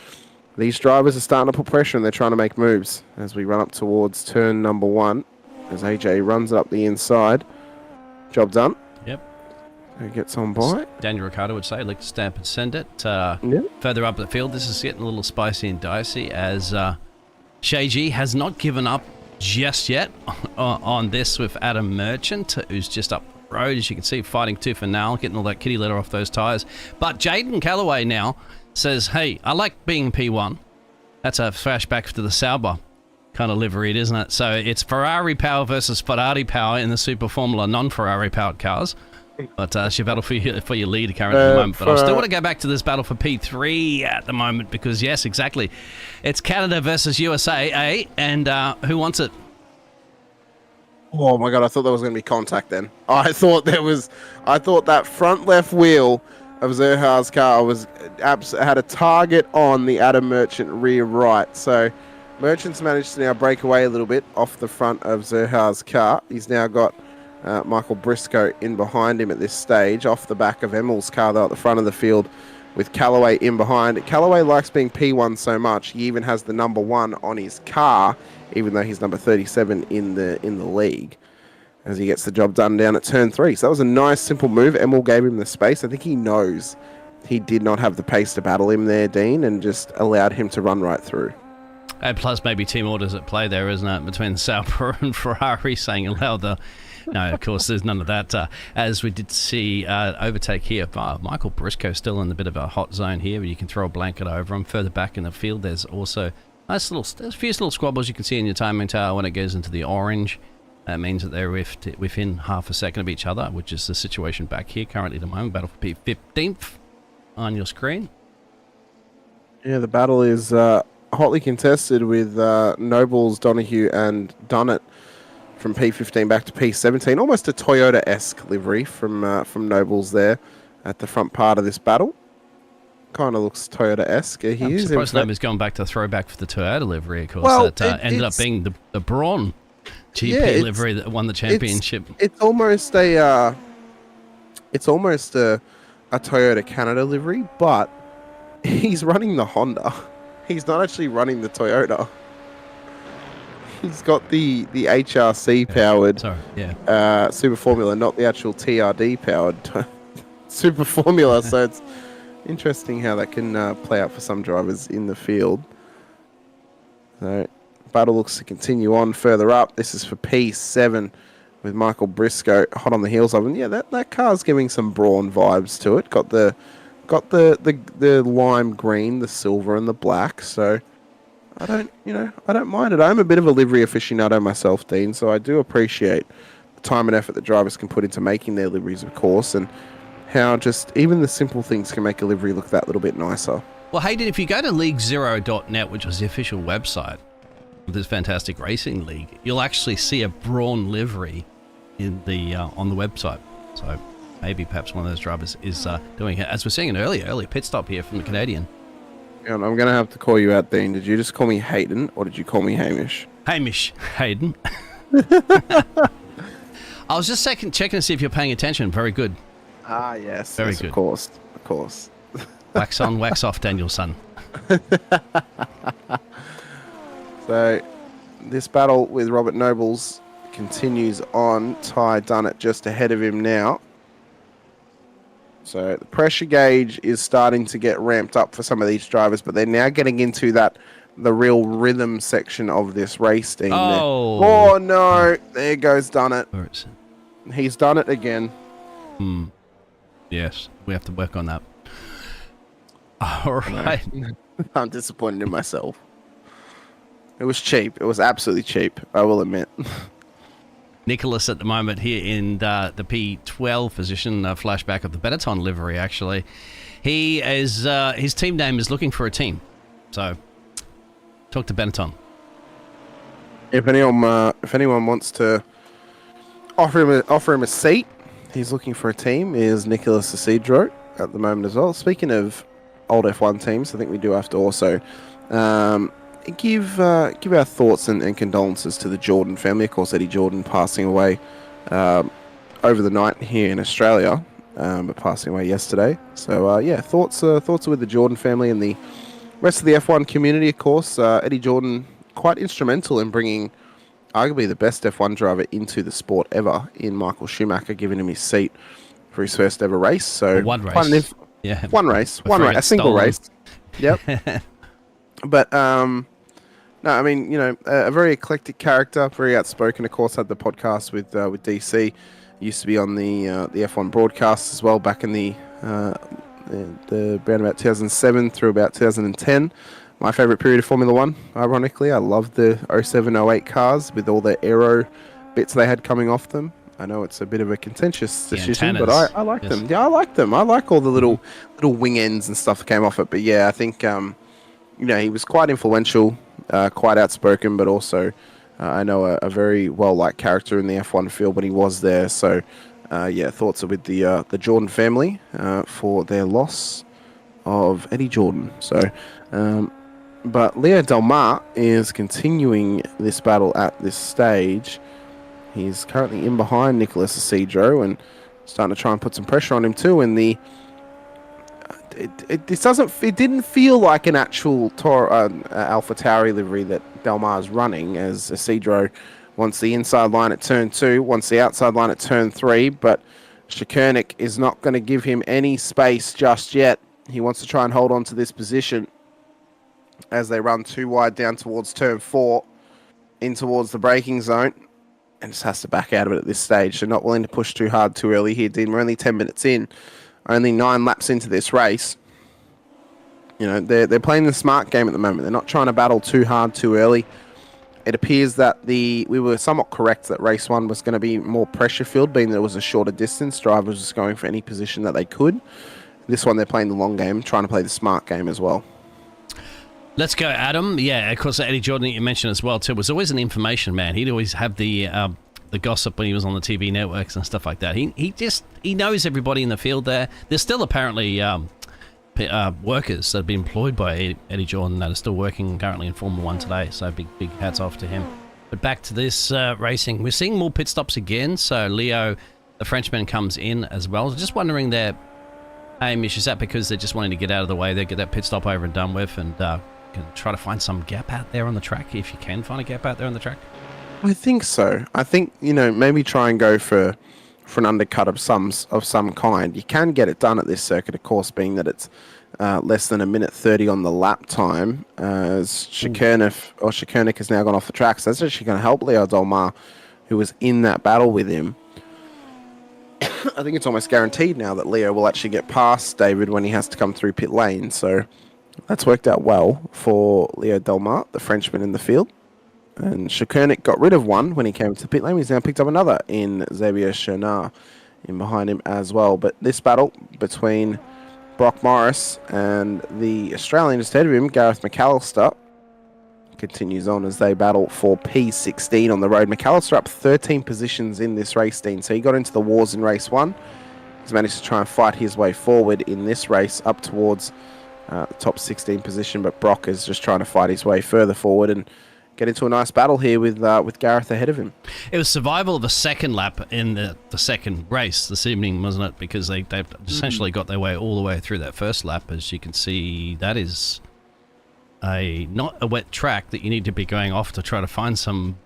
these drivers are starting to put pressure and they're trying to make moves as we run up towards turn number 1 as AJ runs up the inside. Job done. Yep. Who gets on by? Daniel Ricciardo would say, lick the stamp and send it. Yep. Further up the field, this is getting a little spicy and dicey as Shaiji has not given up just yet on this with Adam Merchant, who's just up the road, as you can see, fighting tooth and nail, getting all that kitty litter off those tyres. But Jaden Callaway now says, hey, I like being P1. That's a flashback to the Sauber kind of livery, isn't it? So it's Ferrari power versus Ferrari power in the Super Formula non-Ferrari powered cars. But it's your battle for your lead currently at the moment. But I still want to go back to this battle for P3 at the moment because, yes, exactly. It's Canada versus USA, eh? And who wants it? Oh, my God, I thought there was going to be contact then. I thought that front left wheel of Zerha's car had a target on the Adam Merchant rear right. So Merchant's managed to now break away a little bit off the front of Zerha's car. He's now got Michael Briscoe in behind him at this stage, off the back of Emil's car though at the front of the field with Callaway in behind. Callaway likes being P1 so much, he even has the number 1 on his car, even though he's number 37 in the league, as he gets the job done down at turn 3. So that was a nice, simple move. Emil gave him the space. I think he knows he did not have the pace to battle him there, Dean, and just allowed him to run right through. And plus maybe team orders at play there, isn't it, between Sauber and Ferrari saying allow the... No, of course, there's none of that. As we did see overtake here, Michael Briscoe still in a bit of a hot zone here, but you can throw a blanket over him. Further back in the field, there's also there's a few little squabbles you can see in your timing tower when it goes into the orange. That means that they're within half a second of each other, which is the situation back here currently at the moment. Battle for P15th on your screen. Yeah, the battle is hotly contested with Nobles, Donahue, and Dunnett from P15 back to P17. Almost a Toyota-esque livery from Nobles there at the front part of this battle. Kind of looks Toyota-esque. I'm surprised Nobles going back to throwback for the Toyota livery, of course. Well, that ended up being the Braun GP livery that won the championship. It's almost a Toyota Canada livery, but he's running the Honda. He's not actually running the Toyota. He's got the HRC powered Super Formula, not the actual TRD powered Super Formula. So it's interesting how that can play out for some drivers in the field. So battle looks to continue on further up. This is for P7 with Michael Briscoe hot on the heels of him. Yeah, that car's giving some Brawn vibes to it. Got the lime green, the silver, and the black. So I don't mind it. I'm a bit of a livery aficionado myself, Dean, so I do appreciate the time and effort that drivers can put into making their liveries, of course, and how just even the simple things can make a livery look that little bit nicer. Well, Hayden, if you go to league0.net, which was the official website of this fantastic racing league, you'll actually see a Brawn livery in the on the website. So maybe perhaps one of those drivers is doing it. As we're seeing an early pit stop here from the Canadian. And I'm going to have to call you out, Dean. Did you just call me Hayden or did you call me Hamish? Hamish Hayden. I was just checking to see if you're paying attention. Very good. Ah, yes. Very yes, good. Of course. Of course. Wax on, wax off, Danielson. So, this battle with Robert Nobles continues on. Ty Dunnett just ahead of him now. So, the pressure gauge is starting to get ramped up for some of these drivers, but they're now getting into the real rhythm section of this race, Dean. Oh, no. There goes Dunnett. Where is it? He's done it again. Yes, we have to work on that. All right. I'm disappointed in myself. It was cheap. It was absolutely cheap, I will admit. Nicholas at the moment here in the P12 position, flashback of the Benetton livery, actually. He is, his team name is Looking for a Team. So, talk to Benetton. If anyone wants to offer him a seat, he's looking for a team, is Nicholas Isidro at the moment as well. Speaking of old F1 teams, I think we do have to also give our thoughts and condolences to the Jordan family. Of course, Eddie Jordan passing away over the night here in Australia, but passing away yesterday. So thoughts are with the Jordan family and the rest of the F1 community. Of course, Eddie Jordan quite instrumental in bringing arguably the best F1 driver into the sport ever in Michael Schumacher, giving him his seat for his first ever race. So one race. One race, a single race. Yep. But no, I mean, a very eclectic character, very outspoken. Of course, had the podcast with DC. Used to be on the F1 broadcast as well back in the around about 2007 through about 2010. My favourite period of Formula One, ironically. I loved the 07, 08 cars with all the aero bits they had coming off them. I know it's a bit of a contentious decision, but I like them. Yeah, I like them. I like all the little wing ends and stuff that came off it. But yeah, I think he was quite influential, quite outspoken, but also I know a very well-liked character in the F1 field when he was there. So thoughts are with the Jordan family for their loss of Eddie Jordan. So, but Leo Del Mar is continuing this battle at this stage. He's currently in behind Nicholas Isidro and starting to try and put some pressure on him too. And it didn't feel like an actual Alpha Tauri livery that Del Mar's running, as Isidro wants the inside line at turn 2, wants the outside line at turn 3, but Szykernik is not going to give him any space just yet. He wants to try and hold on to this position as they run too wide down towards turn 4, in towards the braking zone, and just has to back out of it at this stage. So not willing to push too hard too early here, Dean. We're only 10 minutes in, only 9 laps into this race. They're playing the smart game at the moment. They're not trying to battle too hard too early. It appears that we were somewhat correct that race 1 was going to be more pressure filled, being that it was a shorter distance. Drivers just going for any position that they could. This one, they're playing the long game, trying to play the smart game as well. Let's go, Adam. Yeah, of course, Eddie Jordan, you mentioned as well, too, was always an information man. He'd always have the gossip when he was on the TV networks and stuff like that. He knows everybody in the field there. There's still apparently workers that have been employed by Eddie Jordan that are still working currently in Formula 1 today, so big hats off to him. But back to this racing. We're seeing more pit stops again, so Leo, the Frenchman, comes in as well. Just wondering there, Hamish, is that because they're just wanting to get out of the way, they get that pit stop over and done with, and can try to find some gap out there on the track, if you can find a gap out there on the track? I think so. I think, maybe try and go for an undercut of some kind. You can get it done at this circuit, of course, being that it's less than 1:30 on the lap time, as Szykernik has now gone off the track. So that's actually going to help Leo Del Mar, who was in that battle with him. I think it's almost guaranteed now that Leo will actually get past David when he has to come through pit lane. So that's worked out well for Leo Del Mar, the Frenchman in the field. And Szykernik got rid of one when he came to the pit lane. He's now picked up another in Xavier Chernard in behind him as well. But this battle between Brock Morris and the Australian just ahead of him, Gareth McAllister, continues on as they battle for P16 on the road. McAllister up 13 positions in this race, Dean. So he got into the wars in race 1. He's managed to try and fight his way forward in this race up towards the top 16 position, but Brock is just trying to fight his way further forward. And get into a nice battle here with Gareth ahead of him. It was survival of a second lap in the second race this evening, wasn't it? Because they essentially got their way all the way through that first lap. As you can see, that is not a wet track that you need to be going off to try to find some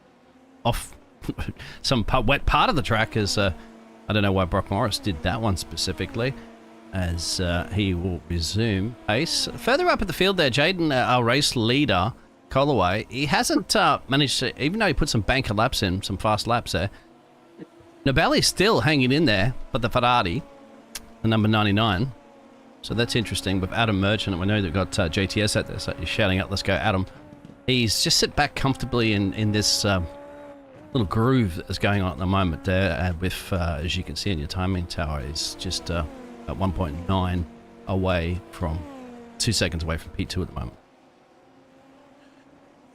wet part of the track. As I don't know why Brock Morris did that one specifically, as he will resume pace. Further up at the field there, Jaden, our race leader, Collaway, he hasn't managed to, even though he put some banker laps in, some fast laps there, Nibali's still hanging in there for the Ferrari, the number 99. So that's interesting with Adam Merchant. We know they've got JTS out there, so he's shouting out, let's go, Adam. He's just sit back comfortably in this little groove that's going on at the moment there with, as you can see in your timing tower, is just at 1.9 away from 2 seconds away from P2 at the moment.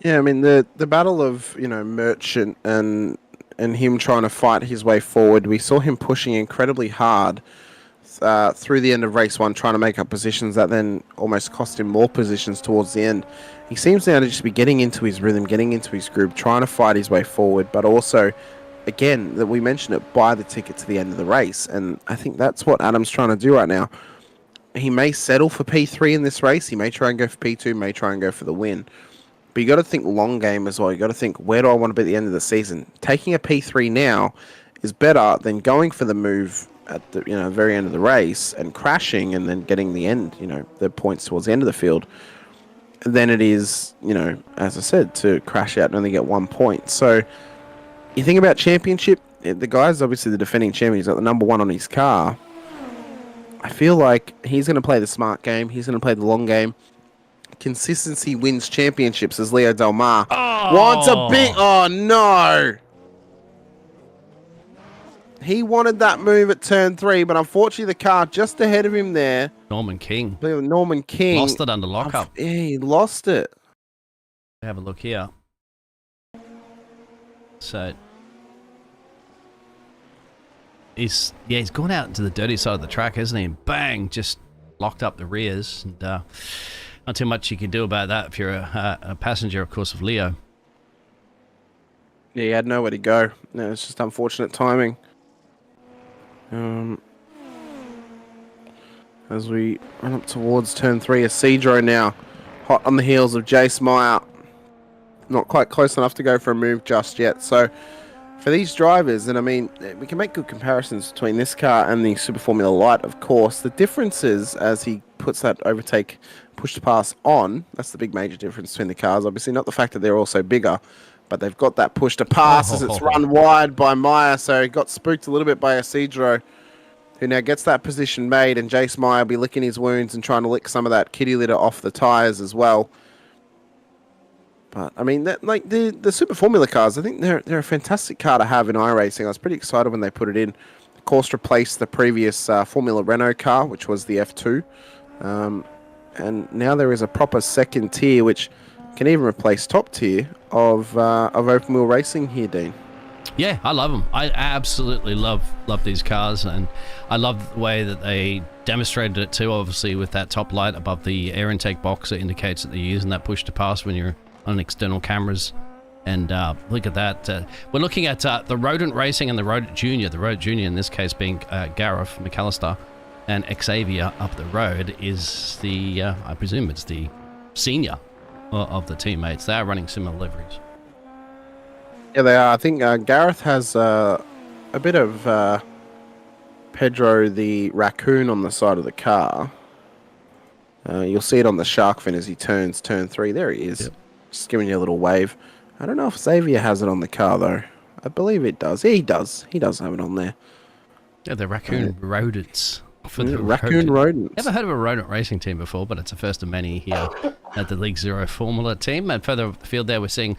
Yeah, I mean the battle of Merchant and him trying to fight his way forward. We saw him pushing incredibly hard through the end of race one, trying to make up positions that then almost cost him more positions towards the end. He seems now to just be getting into his rhythm, getting into his groove, trying to fight his way forward, but also, again, that we mentioned it, buy the ticket to the end of the race, and I think that's what Adam's trying to do right now. He may settle for P3 in this race. He may try and go for P2, may try and go for the win. But you got to think long game as well. You got to think, where do I want to be at the end of the season? Taking a P3 now is better than going for the move at the very end of the race and crashing and then getting the end, the points towards the end of the field. Than it is, as I said, to crash out and only get 1 point. So you think about championship, the guy's obviously the defending champion. He's got the number 1 on his car. I feel like he's going to play the smart game. He's going to play the long game. Consistency wins championships, as Leo Del Mar wants a big... Oh, no! He wanted that move at turn 3, but unfortunately the car just ahead of him there... Norman King. Lost it under lockup. Yeah, he lost it. Have a look here. So... He's gone out into the dirty side of the track, hasn't he? And bang, just locked up the rears. And not too much you can do about that if you're a passenger, of course, of Leo. Yeah, he had nowhere to go. No, it's just unfortunate timing. As we run up towards turn 3, Isidro now hot on the heels of Jace Meyer. Not quite close enough to go for a move just yet. So for these drivers, and I mean, we can make good comparisons between this car and the Super Formula Light, of course. The difference is, as he puts that overtake push to pass on, that's the big major difference between the cars. Obviously, not the fact that they're also bigger, but they've got that push to pass as it's run wide by Meyer. So he got spooked a little bit by Isidro, who now gets that position made, and Jace Meyer will be licking his wounds and trying to lick some of that kitty litter off the tyres as well. But, I mean, the Super Formula cars, I think they're a fantastic car to have in iRacing. I was pretty excited when they put it in. Of course, replaced the previous Formula Renault car, which was the F2. And now there is a proper second tier, which can even replace top tier of open wheel racing here, Dean. Yeah, I love them. I absolutely love these cars, and I love the way that they demonstrated it too, obviously, with that top light above the air intake box that indicates that they're using that push to pass when you're on external cameras. And look at that. We're looking at the Rodent Racing and the Rodent Junior. The Rodent Junior in this case being Gareth McAllister, and Xavier up the road is the, I presume it's the senior of the teammates. They are running similar liveries. Yeah, they are. I think Gareth has a bit of Pedro the raccoon on the side of the car. You'll see it on the shark fin as he turns turn 3. There he is. Yep. Just giving you a little wave. I don't know if Xavier has it on the car, though. I believe it does. Yeah, he does. He does have it on there. Yeah, the raccoon rodents. For the raccoon rodents. Never heard of a rodent racing team before, but it's a first of many here at the League Zero Formula team. And further up the field there, we're seeing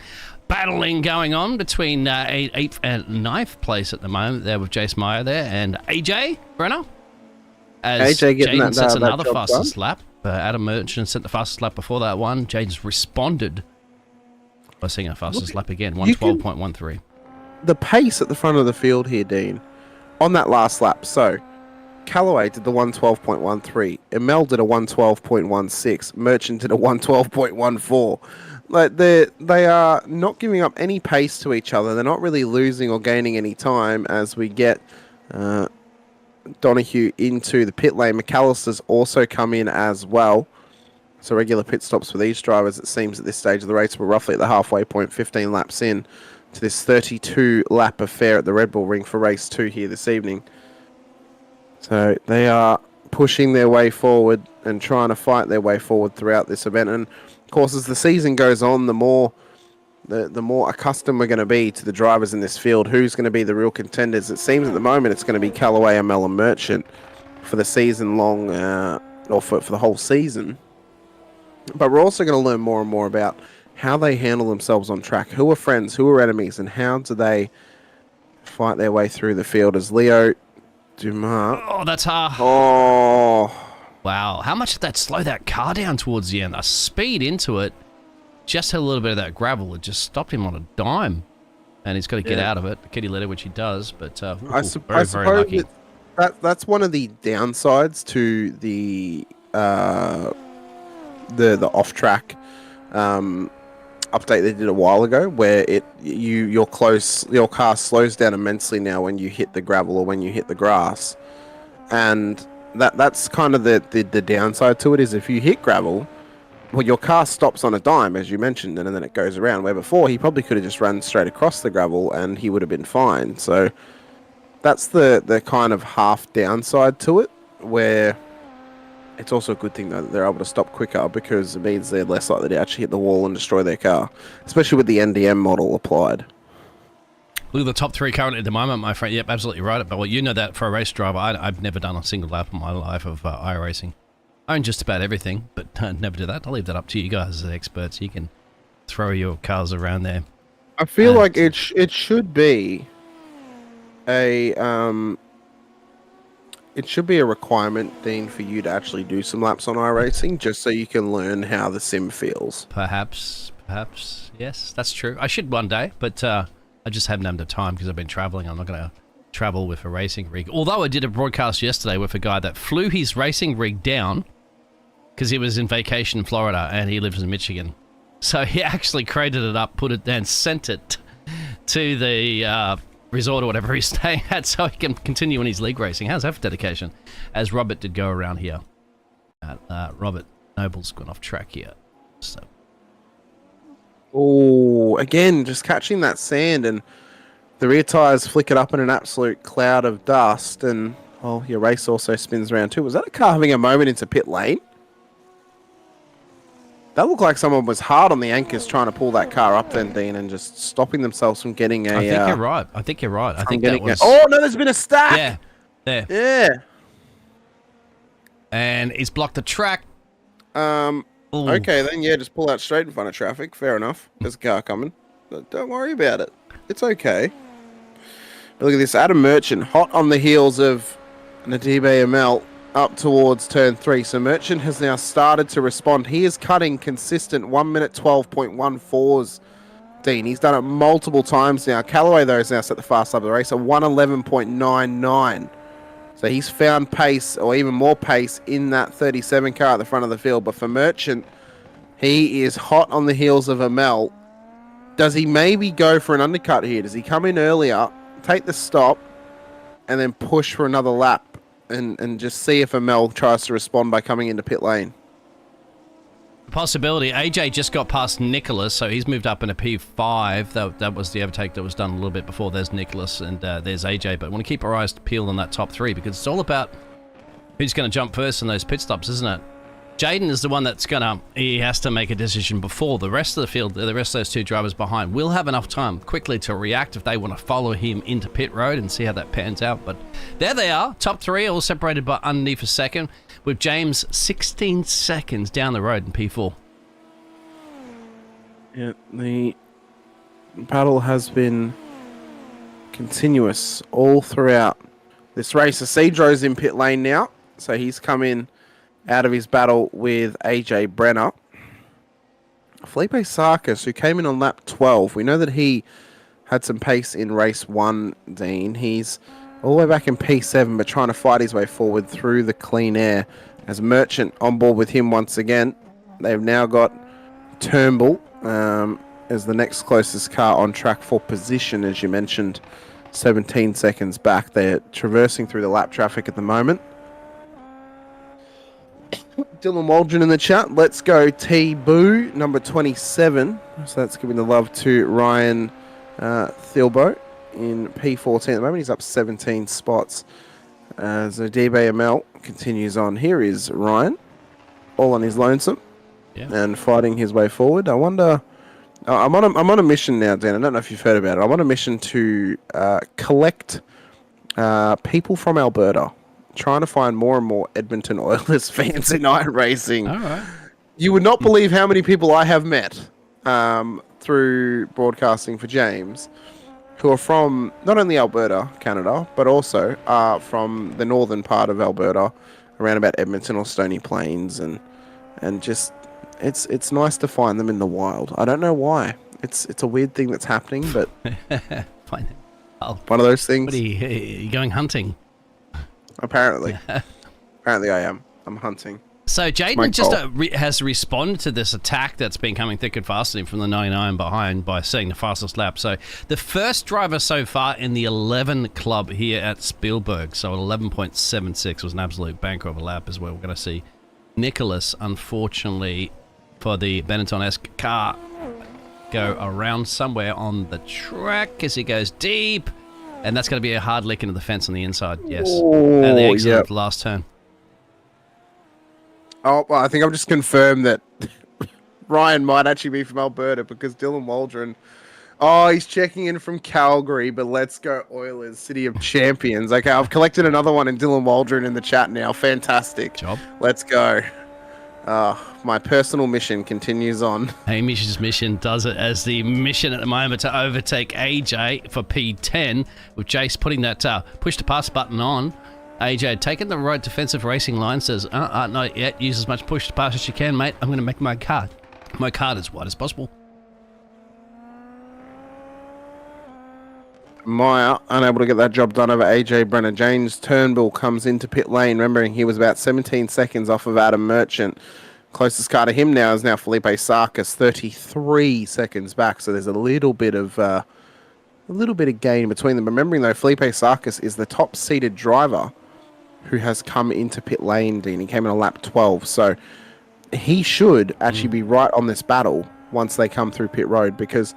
battling going on between 8th and 9th place at the moment there with Jace Meyer there and AJ Brenner. As AJ getting Jaden sets another that fastest lap. Adam Merchant set the fastest lap before that one. Jaden's responded by seeing a fastest lap again, 112.13. The pace at the front of the field here, Dean, on that last lap. So Callaway did the 112.13. Emel did a 112.16. Merchant did a 112.14. Like they are not giving up any pace to each other. They're not really losing or gaining any time as we get Donahue into the pit lane. McAllister's also come in as well. So regular pit stops for these drivers, it seems, at this stage of the race. We're roughly at the halfway point, 15 laps in to this 32-lap affair at the Red Bull Ring for race 2 here this evening. So they are pushing their way forward and trying to fight their way forward throughout this event. And of course, as the season goes on, the more accustomed we're going to be to the drivers in this field, who's going to be the real contenders. It seems at the moment it's going to be Callaway, Emel, and Merchant for the season long, or for the whole season. But we're also going to learn more and more about how they handle themselves on track, who are friends, who are enemies, and how do they fight their way through the field as Leo Dumas. Oh, that's hard. Oh. Wow. How much did that slow that car down towards the end? A speed into it. Just had a little bit of that gravel. It just stopped him on a dime. And he's got to get out of it. Kitty let it, which he does. But I suppose very lucky. That's one of the downsides to the off-track update they did a while ago, where your car slows down immensely now when you hit the gravel or when you hit the grass, and that's kind of the downside to it. Is if you hit gravel, well, your car stops on a dime, as you mentioned, and then it goes around. Where before he probably could have just run straight across the gravel and he would have been fine. So that's the kind of half downside to it, where it's also a good thing, though, that they're able to stop quicker, because it means they're less likely to actually hit the wall and destroy their car, especially with the NDM model applied. Look at the top 3 currently at the moment, my friend. Yep, absolutely right. But well, you know that for a race driver, I've never done a single lap in my life of iRacing. I own just about everything, but never do that. I'll leave that up to you guys as experts. You can throw your cars around there. I feel like it should be a it should be a requirement, Dean, for you to actually do some laps on iRacing, just so you can learn how the sim feels. Perhaps, yes, that's true. I should one day, but I just haven't had the time because I've been traveling. I'm not going to travel with a racing rig. Although I did a broadcast yesterday with a guy that flew his racing rig down because he was in vacation in Florida and he lives in Michigan. So he actually crated it up, put it down, sent it to the resort or whatever he's staying at, so he can continue in his league racing. How's that for dedication? As Robert did go around here. Robert Noble's gone off track here. So. Oh, again, just catching that sand, and the rear tyres flickered up in an absolute cloud of dust, and your race also spins around too. Was that a car having a moment into pit lane? That looked like someone was hard on the anchors trying to pull that car up then, Dean, and just stopping themselves from getting a... I think you're right. I think that was... Oh, no, there's been a stack! Yeah, there. Yeah. And he's blocked the track. Okay, then, just pull out straight in front of traffic. Fair enough. There's a car coming. But don't worry about it. It's okay. But look at this. Adam Merchant, hot on the heels of Nadib Amel, up towards turn 3. So Merchant has now started to respond. He is cutting consistent 1 minute 12.14s, Dean. He's done it multiple times now. Callaway, though, is now set the fast lap of the race at 111.99. So he's found pace, or even more pace, in that 37 car at the front of the field. But for Merchant, he is hot on the heels of Amel. Does he maybe go for an undercut here? Does he come in earlier, take the stop, and then push for another lap? And just see if Amel tries to respond by coming into pit lane. Possibility. AJ just got past Nicholas, so he's moved up in a P5. That was the overtake that was done a little bit before. There's Nicholas and there's AJ, but we want to keep our eyes peeled on that top 3 because it's all about who's going to jump first in those pit stops, isn't it? Jaden is the one that's he has to make a decision before the rest of the field, the rest of those 2 drivers behind will have enough time quickly to react if they want to follow him into pit road and see how that pans out. But there they are, top 3, all separated by underneath a second, with James 16 seconds down the road in P4. Yeah, the battle has been continuous all throughout this race. Isidro's in pit lane now, so he's come in out of his battle with AJ Brenner. Felipe Sarkis, who came in on lap 12, we know that he had some pace in race 1, Dean. all the way back in P7, but trying to fight his way forward through the clean air. As Merchant on board with him once again. They've now got Turnbull as the next closest car on track for position, as you mentioned, 17 seconds back. They're traversing through the lap traffic at the moment. Dylan Waldron in the chat. Let's go T-Boo, number 27. So that's giving the love to Ryan Thilbo in P14 at the moment. He's up 17 spots. As DBML continues on. Here is Ryan, all on his lonesome, and fighting his way forward. I wonder... I'm on a mission now, Dan. I don't know if you've heard about it. I'm on a mission to collect people from Alberta, trying to find more and more Edmonton Oilers fans in iRacing. All right. You would not believe how many people I have met through broadcasting for James, who are from not only Alberta, Canada, but also from the northern part of Alberta, around about Edmonton or Stony Plains, and just it's nice to find them in the wild. I don't know why. It's a weird thing that's happening, but Fine. One of those things. What are you going hunting? Apparently, apparently I am. I'm hunting. So Jaden just has responded to this attack that's been coming thick and fast on him from the 99 behind by setting the fastest lap. So the first driver so far in the 11 club here at Spielberg. So at 11.76 was an absolute banker of a lap as well. We're going to see Nicholas, unfortunately, for the Benetton-esque car, go around somewhere on the track as he goes deep. And that's going to be a hard lick into the fence on the inside. Yes. And the exit of the last turn. Oh, well, I think I've just confirmed that Ryan might actually be from Alberta because Dylan Waldron, he's checking in from Calgary, but let's go Oilers, City of Champions. Okay, I've collected another one in Dylan Waldron in the chat now. Fantastic. Job. Let's go. My personal mission continues on. Hamish's mission does it as the mission at the moment to overtake AJ for P10, with Jace putting that push to pass button on. AJ taking the right defensive racing line, says, not yet, use as much push to pass as you can, mate. I'm going to make my card as wide as possible. Meyer, unable to get that job done over AJ Brenner. James Turnbull comes into pit lane, remembering he was about 17 seconds off of Adam Merchant. Closest car to him now is now Felipe Sarkis, 33 seconds back. So there's a little bit of gain between them. Remembering though, Felipe Sarkis is the top seeded driver who has come into pit lane, Dean. He came in on lap 12. So he should actually be right on this battle once they come through pit road, because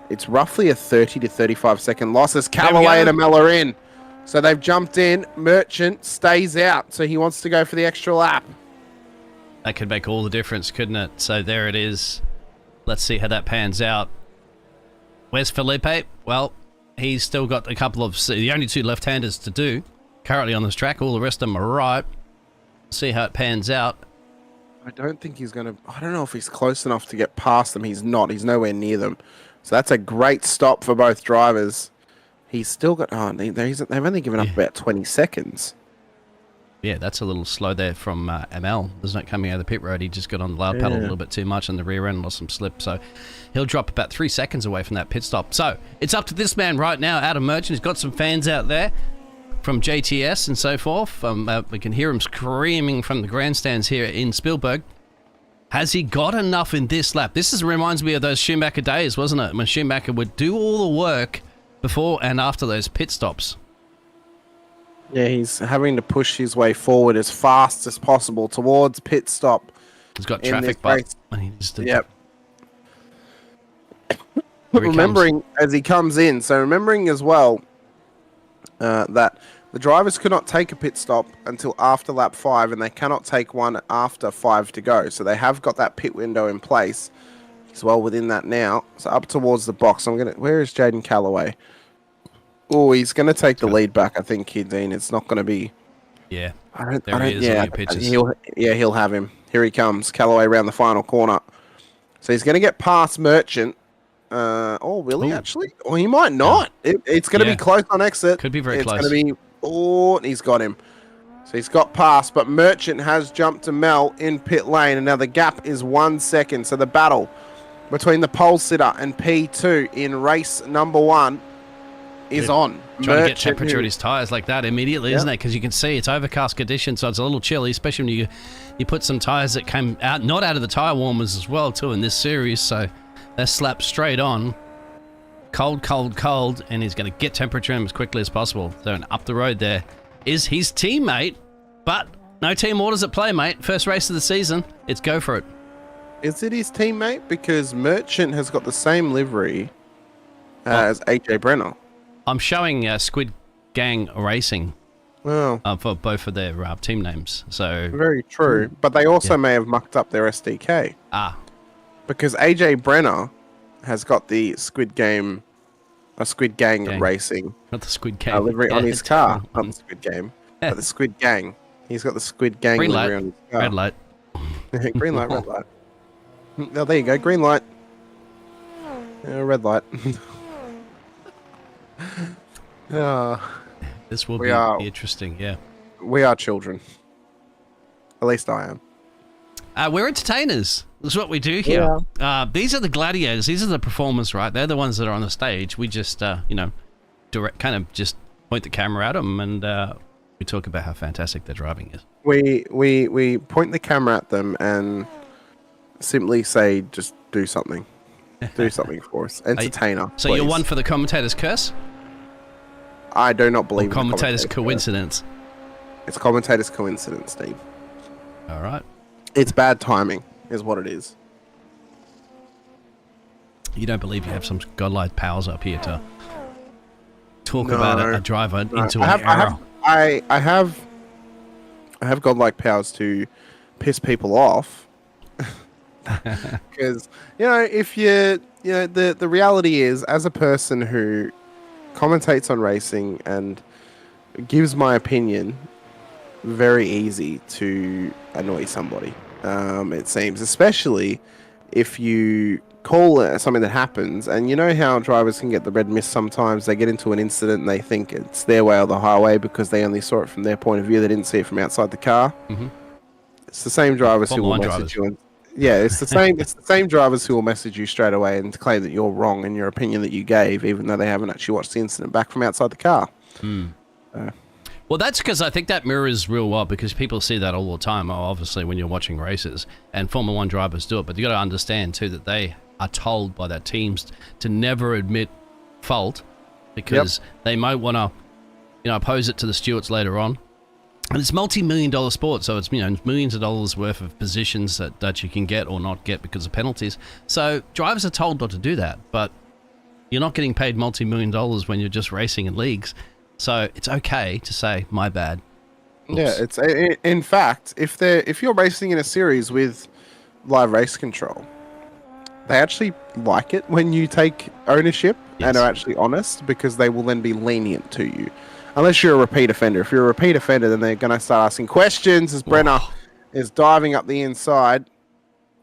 it's roughly a 30 to 35 second loss as Callaway and Amel are in. So they've jumped in. Merchant stays out, so he wants to go for the extra lap. That could make all the difference, couldn't it? So there it is. Let's see how that pans out. Where's Felipe? Well, he's still got a couple of... the only two left-handers to do currently on this track. All the rest of them are right. See how it pans out. I don't think he's going to... I don't know if he's close enough to get past them. He's not. He's nowhere near them. So that's a great stop for both drivers. He's still got... they've only given up about 20 seconds. Yeah, that's a little slow there from ML. There's no coming out of the pit road. He just got on the loud pedal a little bit too much on the rear end, lost some slip. So he'll drop about 3 seconds away from that pit stop. So it's up to this man right now, Adam Merchant. He's got some fans out there from JTS and so forth. We can hear him screaming from the grandstands here in Spielberg. Has he got enough in this lap? This reminds me of those Schumacher days, wasn't it? When Schumacher would do all the work before and after those pit stops. Yeah, he's having to push his way forward as fast as possible towards pit stop. He's got traffic, but yep. Remembering as he comes in, so remembering as well that the drivers could not take a pit stop until after lap 5, and they cannot take one after 5 to go. So they have got that pit window in place as well within that now. So up towards the box. Where is Jaden Callaway? Oh, he's going to take the lead back, I think, Dean. It's not going to be... Yeah. He'll have him. Here he comes. Callaway around the final corner. So he's going to get past Merchant. Will he actually? Or he might not. It's going to be close on exit. Could be very close. It's going to be... he's got him. So he's got past, but Merchant has jumped to Mel in pit lane, and now the gap is 1 second. So the battle between the pole sitter and P2 in race number 1 is on. Trying to get temperature at his tyres like that immediately, isn't it? Because you can see it's overcast conditions, so it's a little chilly, especially when you put some tyres that came out, not out of the tyre warmers as well, too, in this series. So they're slapped straight on. Cold, cold, cold, and he's going to get temperature in as quickly as possible. So up the road there is his teammate, but no team orders at play, mate. First race of the season. It's go for it. Is it his teammate? Because Merchant has got the same livery as AJ Brenner. I'm showing Squid Gang Racing for both of their team names. So very true, but they also may have mucked up their SDK. Because AJ Brenner has got the Squid Gang Racing. Not the Squid Gang. Livery on his car. Not the Squid Game, but the Squid Gang. He's got the Squid Gang livery on his car. Red light. Green light, red light. Oh, there you go. Green light. Red light. This will be interesting, yeah. We are children. At least I am. We're entertainers. That's what we do here. Yeah. These are the gladiators. These are the performers, right? They're the ones that are on the stage. We just, kind of just point the camera at them and we talk about how fantastic their driving is. We point the camera at them and simply say, just do something. Do something for us. Entertainer. So please. You're one for the commentator's curse? I do not believe in commentator's coincidence. It's commentator's coincidence, Steve. All right. It's bad timing, is what it is. You don't believe you have some godlike powers up here to talk about a driver into an error? I have godlike powers to piss people off. Because if the reality is, as a person who commentates on racing and gives my opinion, very easy to annoy somebody. It seems, especially if you call something that happens, and you know how drivers can get the red mist sometimes. They get into an incident and they think it's their way or the highway because they only saw it from their point of view. They didn't see it from outside the car. Mm-hmm. It's the same drivers who will message you. It's the same. It's the same drivers who will message you straight away and claim that you're wrong in your opinion that you gave, even though they haven't actually watched the incident back from outside the car. Well, that's because I think that mirrors real well, because people see that all the time, obviously, when you're watching races, and Formula One drivers do it. But you got to understand too that they are told by their teams to never admit fault, because they might want to, oppose it to the stewards later on. And it's multi-million-dollar sport, so it's millions of dollars worth of positions that you can get or not get because of penalties. So drivers are told not to do that, but you're not getting paid multi-million dollars when you're just racing in leagues. So it's okay to say my bad. Oops. Yeah, it's in fact, if you're racing in a series with live race control, they actually like it when you take ownership and are actually honest, because they will then be lenient to you. Unless you're a repeat offender. If you're a repeat offender, then they're going to start asking questions as Brenner is diving up the inside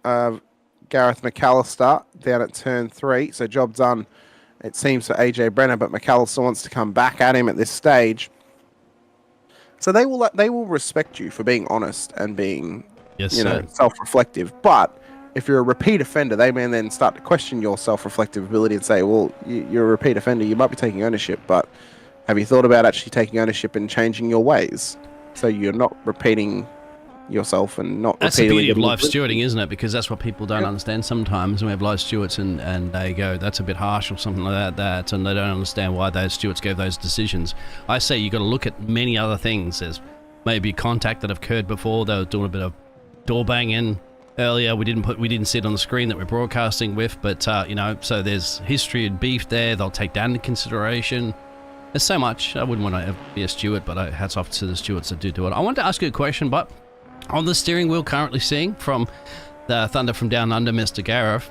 of Gareth McAllister down at turn 3. So job done, it seems, for AJ Brenner, but McAllister wants to come back at him at this stage. So they will respect you for being honest and being self-reflective. But if you're a repeat offender, they may then start to question your self-reflective ability and say, well, you're a repeat offender, you might be taking ownership, but have you thought about actually taking ownership and changing your ways so you're not repeating yourself and not That's the beauty of live stewarding, isn't it? Because that's what people don't understand sometimes. We have live stewards and they go, that's a bit harsh or something like that, and they don't understand why those stewards gave those decisions. I say you got to look at many other things. There's maybe contact that occurred before. They were doing a bit of door banging earlier. We didn't see it on the screen that we're broadcasting with, but so there's history and beef there. They'll take that into consideration. There's so much. I wouldn't want to be a steward, but hats off to the stewards that do it. I wanted to ask you a question, but on the steering wheel currently seeing from the Thunder from Down Under, Mr. Gareth,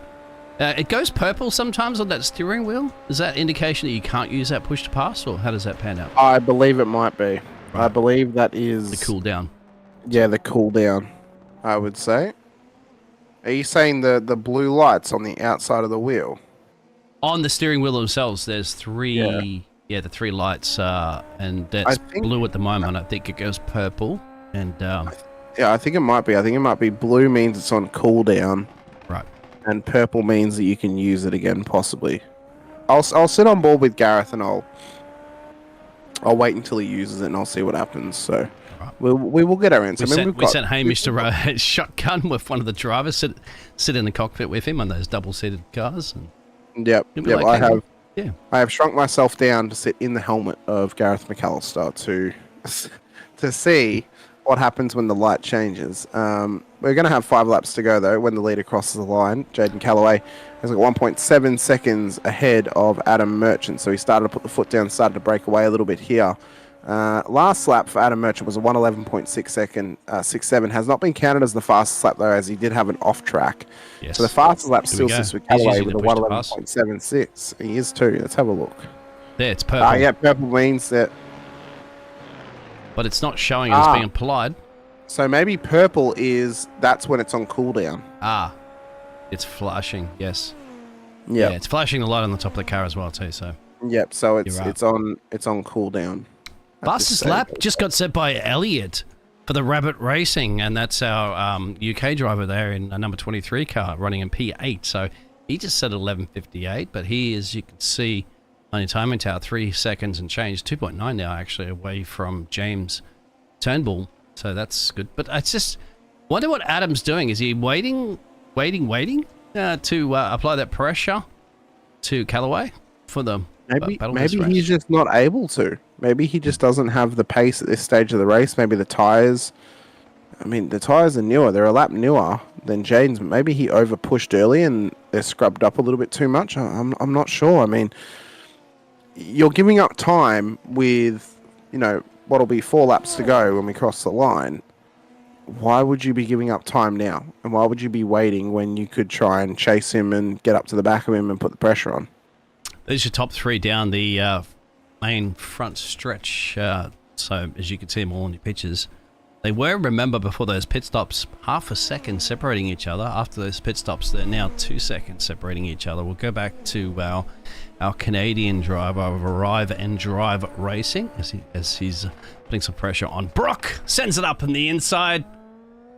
it goes purple sometimes on that steering wheel. Is that indication that you can't use that push to pass, or how does that pan out? I believe it might be. Right. I believe that is the cool down. Yeah, the cool down, I would say. Are you saying the blue lights on the outside of the wheel? On the steering wheel themselves, there's three... Yeah, the 3 lights, and that's blue at the moment. I think it goes purple, and I think it might be. I think it might be blue means it's on cooldown, right? And purple means that you can use it again, possibly. I'll sit on board with Gareth, and I'll I'll wait until he uses it and I'll see what happens. So Right. we will get our answer. We sent Hamish to shotgun with one of the drivers, sit in the cockpit with him on those double-seated cars. And Yep. like, I have shrunk myself down to sit in the helmet of Gareth McAllister to see what happens when the light changes. We're going to have 5 laps to go, though, when the leader crosses the line. Jaden Callaway has got 1.7 seconds ahead of Adam Merchant, so he started to put the foot down, started to break away a little bit here. Last lap for Adam Merchant was a 1:11.6 second, 6.7. Has not been counted as the fastest lap, though, as he did have an off track. Yes. So the fastest lap still sits with Callaway with a 1:11.76. He is too. Let's have a look. There, it's purple. Yeah, purple means that... But it's not showing as being applied. So maybe purple that's when it's on cooldown. It's flashing, yes. Yep. Yeah, it's flashing the light on the top of the car as well too, so. Yep, so right. it's on cooldown. Fastest lap just got set by Elliot for the Rabbit Racing, and that's our UK driver there in a number 23 car running in P8. So he just set 11:58, but he, as you can see on your timing tower, 3 seconds and change, 2.9 now actually away from James Turnbull. So that's good. But I just wonder what Adam's doing. Is he waiting to apply that pressure to Callaway for the maybe he's just not able to. Maybe he just doesn't have the pace at this stage of the race. Maybe the tyres. I mean, the tyres are newer. They're a lap newer than Jaden's. Maybe he over pushed early and they're scrubbed up a little bit too much. I'm not sure. I mean, you're giving up time with, what'll be 4 laps to go when we cross the line. Why would you be giving up time now? And why would you be waiting when you could try and chase him and get up to the back of him and put the pressure on? These are top 3 down the main front stretch. So as you can see them all in your pictures, they were, remember, before those pit stops, half a second separating each other. After those pit stops, they're now 2 seconds separating each other. We'll go back to our Canadian driver of Arrive and Drive Racing as he's putting some pressure on. Brock sends it up on the inside.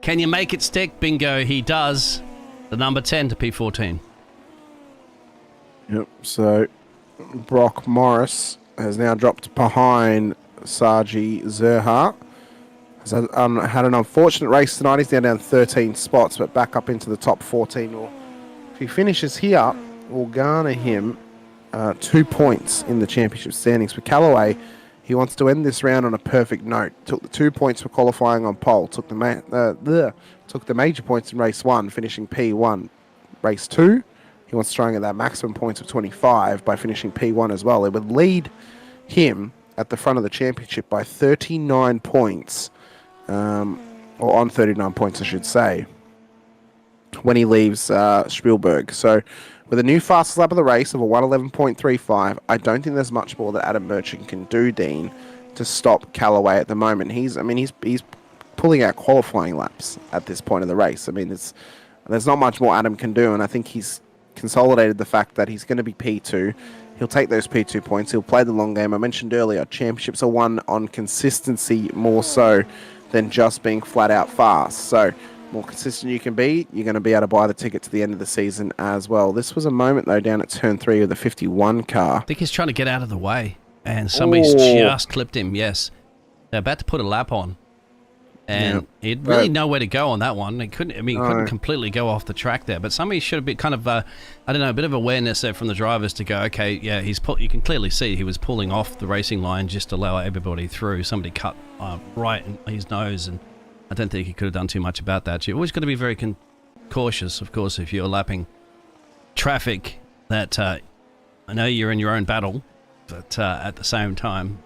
Can you make it stick? Bingo, he does. The number 10 to P14. Yep, so Brock Morris has now dropped behind Saji Zerha. Has had an unfortunate race tonight. He's now down 13 spots, but back up into the top 14. Or if he finishes here, will garner him 2 points in the championship standings. For Callaway, he wants to end this round on a perfect note. Took the 2 points for qualifying on pole. Took the major points in race 1, finishing P1. Race 2, he wants to try and get that maximum points of 25 by finishing P1 as well. It would lead him at the front of the championship by 39 points, or on 39 points, I should say, when he leaves Spielberg. So with a new fastest lap of the race of a 1:11.35, I don't think there's much more that Adam Merchant can do, Dean, to stop Callaway at the moment. He's pulling out qualifying laps at this point of the race. I mean, there's not much more Adam can do, and I think he's consolidated the fact that he's going to be P2. He'll take those P2 points. He'll play the long game. I mentioned earlier, championships are won on consistency more so than just being flat out fast. So more consistent you can be, you're going to be able to buy the ticket to the end of the season as well. This was a moment, though, down at turn 3 of the 51 car. I think he's trying to get out of the way, and somebody's just clipped him, yes. They're about to put a lap on, and he had really nowhere to go on that one. He couldn't completely go off the track there, but somebody should have been kind of, a bit of awareness there from the drivers to go, okay, yeah, you can clearly see he was pulling off the racing line just to allow everybody through. Somebody cut right in his nose, and I don't think he could have done too much about that. You've always got to be very cautious, of course, if you're lapping traffic that I know you're in your own battle, but at the same time,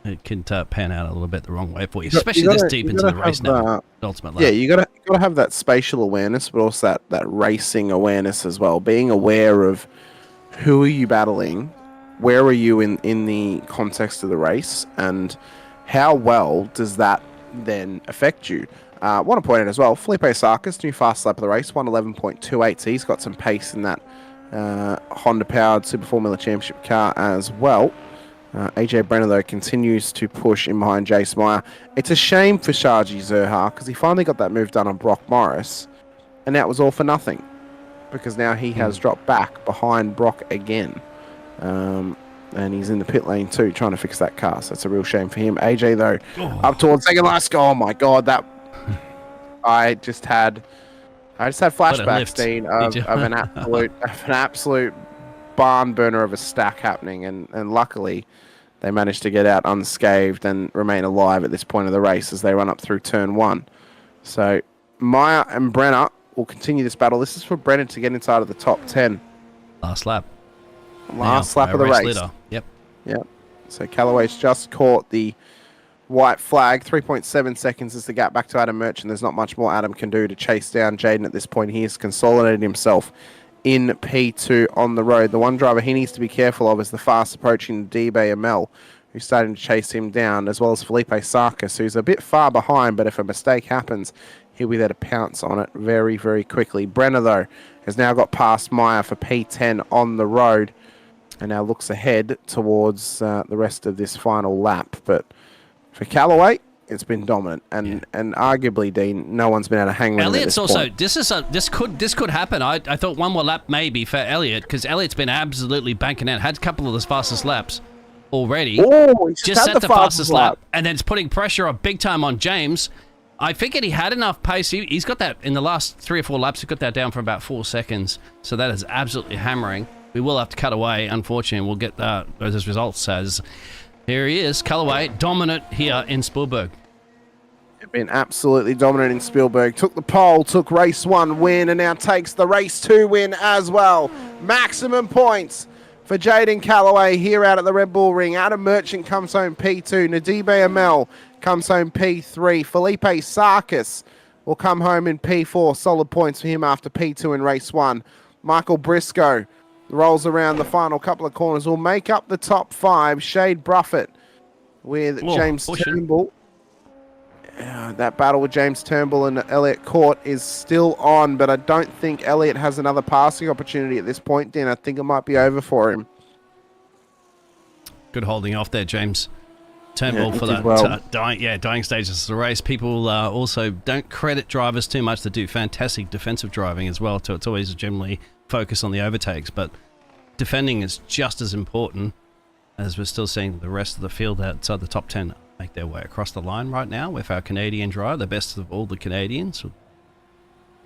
it can pan out a little bit the wrong way for you, especially this deep into the race now. Ultimate lap. Yeah, you got to have that spatial awareness, but also that racing awareness as well. Being aware of who are you battling, where are you in the context of the race, and how well does that then affect you. I want to point out as well, Felipe Sarkis, new fast lap of the race, 1:11.28, so he's got some pace in that Honda-powered Super Formula Championship car as well. AJ Brenner, though, continues to push in behind Jace Meyer. It's a shame for Shaji Zerha, because he finally got that move done on Brock Morris, and that was all for nothing, because now he has dropped back behind Brock again. And he's in the pit lane too, trying to fix that car. So that's a real shame for him. AJ, though, up towards second last. Oh, my God. I just had flashbacks, Dean, of an absolute barn burner of a stack happening. And luckily, they managed to get out unscathed and remain alive at this point of the race as they run up through turn 1. So Maya and Brenner will continue this battle. This is for Brenner to get inside of the top 10. Last lap. Last lap of the race. Leader. Yep. So Callaway's just caught the white flag. 3.7 seconds is the gap back to Adam Merchant. There's not much more Adam can do to chase down Jaden at this point. He has consolidated himself in P2 on the road. The one driver he needs to be careful of is the fast approaching DB Amel, who's starting to chase him down, as well as Felipe Sarkis, who's a bit far behind, but if a mistake happens, he'll be there to pounce on it very, very quickly. Brenner, though, has now got past Meyer for P10 on the road and now looks ahead towards the rest of this final lap. But for Callaway, it's been dominant, and arguably, Dean, no one's been able to hang with him at this point. This could happen. I thought one more lap maybe for Elliott, because Elliott's been absolutely banking out. Had a couple of the fastest laps already. Oh, just set the fastest lap, and then it's putting pressure big time on James. I figured he had enough pace. He's got that in the last 3 or 4 laps. He got that down for about 4 seconds, so that is absolutely hammering. We will have to cut away, unfortunately. We'll get those results as here he is, Callaway, dominant here in Spielberg. Been absolutely dominant in Spielberg. Took the pole, took race 1 win, and now takes the race 2 win as well. Maximum points for Jaden Callaway here out at the Red Bull Ring. Adam Merchant comes home P2. Nadibe Amel comes home P3. Felipe Sarkis will come home in P4. Solid points for him after P2 in race 1. Michael Briscoe rolls around the final couple of corners. Will make up the top 5. Shade Bruffett with James Turnbull. That battle with James Turnbull and Elliott Court is still on, but I don't think Elliott has another passing opportunity at this point, Dan. I think it might be over for him. Good holding off there, James Turnbull, for that dying stages of the race. People also don't credit drivers too much to do fantastic defensive driving as well. So it's always generally focus on the overtakes, but defending is just as important, as we're still seeing the rest of the field outside the top 10 make their way across the line right now with our Canadian driver, the best of all the Canadians.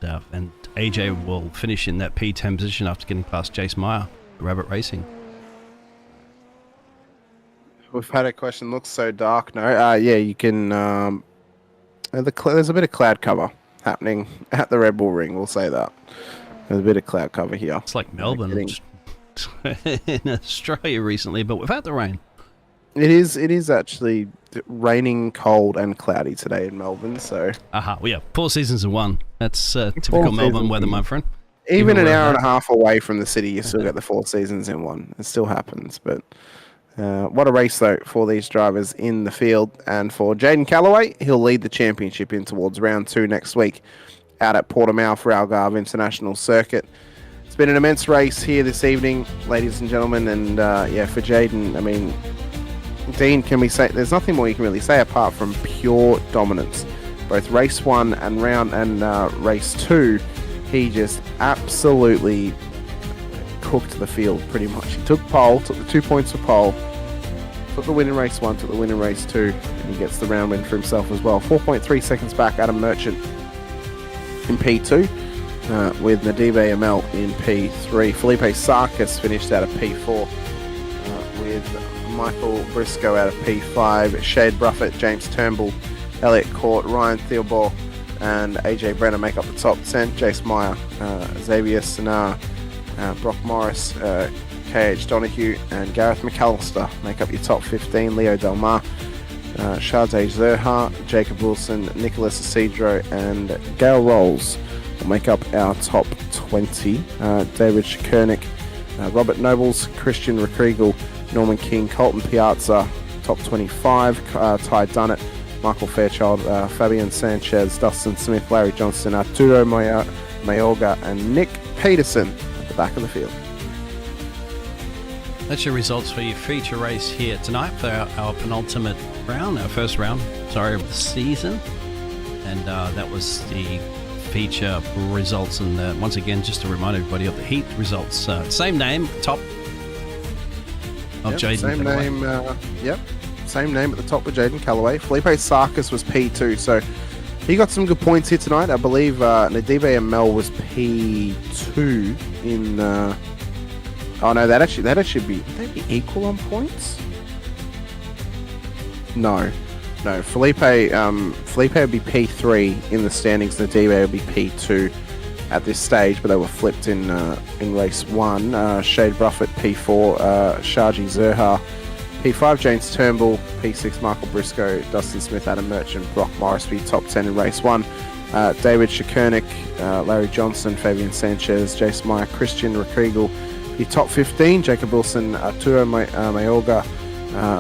And AJ will finish in that P10 position after getting past Jace Meyer, Rabbit Racing. We've had a question. Looks so dark. No, you can. There's a bit of cloud cover happening at the Red Bull Ring. We'll say that. There's a bit of cloud cover here. It's like Melbourne in Australia recently, but without the rain. It is actually raining, cold, and cloudy today in Melbourne. So. Well, yeah, 4 seasons in one. That's typical Melbourne weather, my friend. Even an hour and a half away from the city, you still get the 4 seasons in one. It still happens, but. What a race, though, for these drivers in the field. And for Jaden Callaway, he'll lead the championship in towards round 2 next week out at Portimao for Algarve International Circuit. It's been an immense race here this evening, ladies and gentlemen. And, for Jaden, I mean, Dean, can we say there's nothing more you can really say apart from pure dominance. Both race 1 and race 2, he just absolutely cooked the field pretty much. He took pole, took the 2 points for pole, took the win in race 1, took the win in race 2, and he gets the round win for himself as well. 4.3 seconds back, Adam Merchant in P2, with Nadibe Amel in P3. Felipe Sarkis finished out of P4, with Michael Briscoe out of P5, Shade Bruffett, James Turnbull, Elliott Court, Ryan Theobald, and AJ Brenner make up the top 10. Jace Meyer, Xavier Sinar, Brock Morris, KH Donahue, and Gareth McAllister make up your top 15. Leo Delmar, Sade Zerha, Jacob Wilson, Nicholas Isidro, and Gail Rolls will make up our top 20. David Koenig, Robert Nobles, Christian Rekriegel, Norman King, Colton Piazza, top 25. Ty Dunnett, Michael Fairchild, Fabian Sanchez, Dustin Smith, Larry Johnston, Arturo Mayorga, and Nick Peterson at the back of the field. That's your results for your feature race here tonight for our penultimate round, our first round, of the season. And that was the feature results. And once again, just to remind everybody of the heat results. Same name, top of Jaden Same Callaway. name. Same name at the top with Jaden Callaway. Felipe Sarkis was P2, so he got some good points here tonight. I believe Nadibe and Mel was P2 in. Oh no, that'd actually be. Would they be equal on points? No. Felipe would be P3 in the standings. Nadibe would be P2 at this stage, but they were flipped in race 1. Shade Bruffett P4, Shaji Zerha P5, James Turnbull P6, Michael Briscoe, Dustin Smith, Adam Merchant, Brock Morrisby top 10 in race 1. David Shakernick, Larry Johnson, Fabian Sanchez, Jason Meyer, Christian Rekriegel, the top 15, Jacob Wilson, Arturo Mayorga,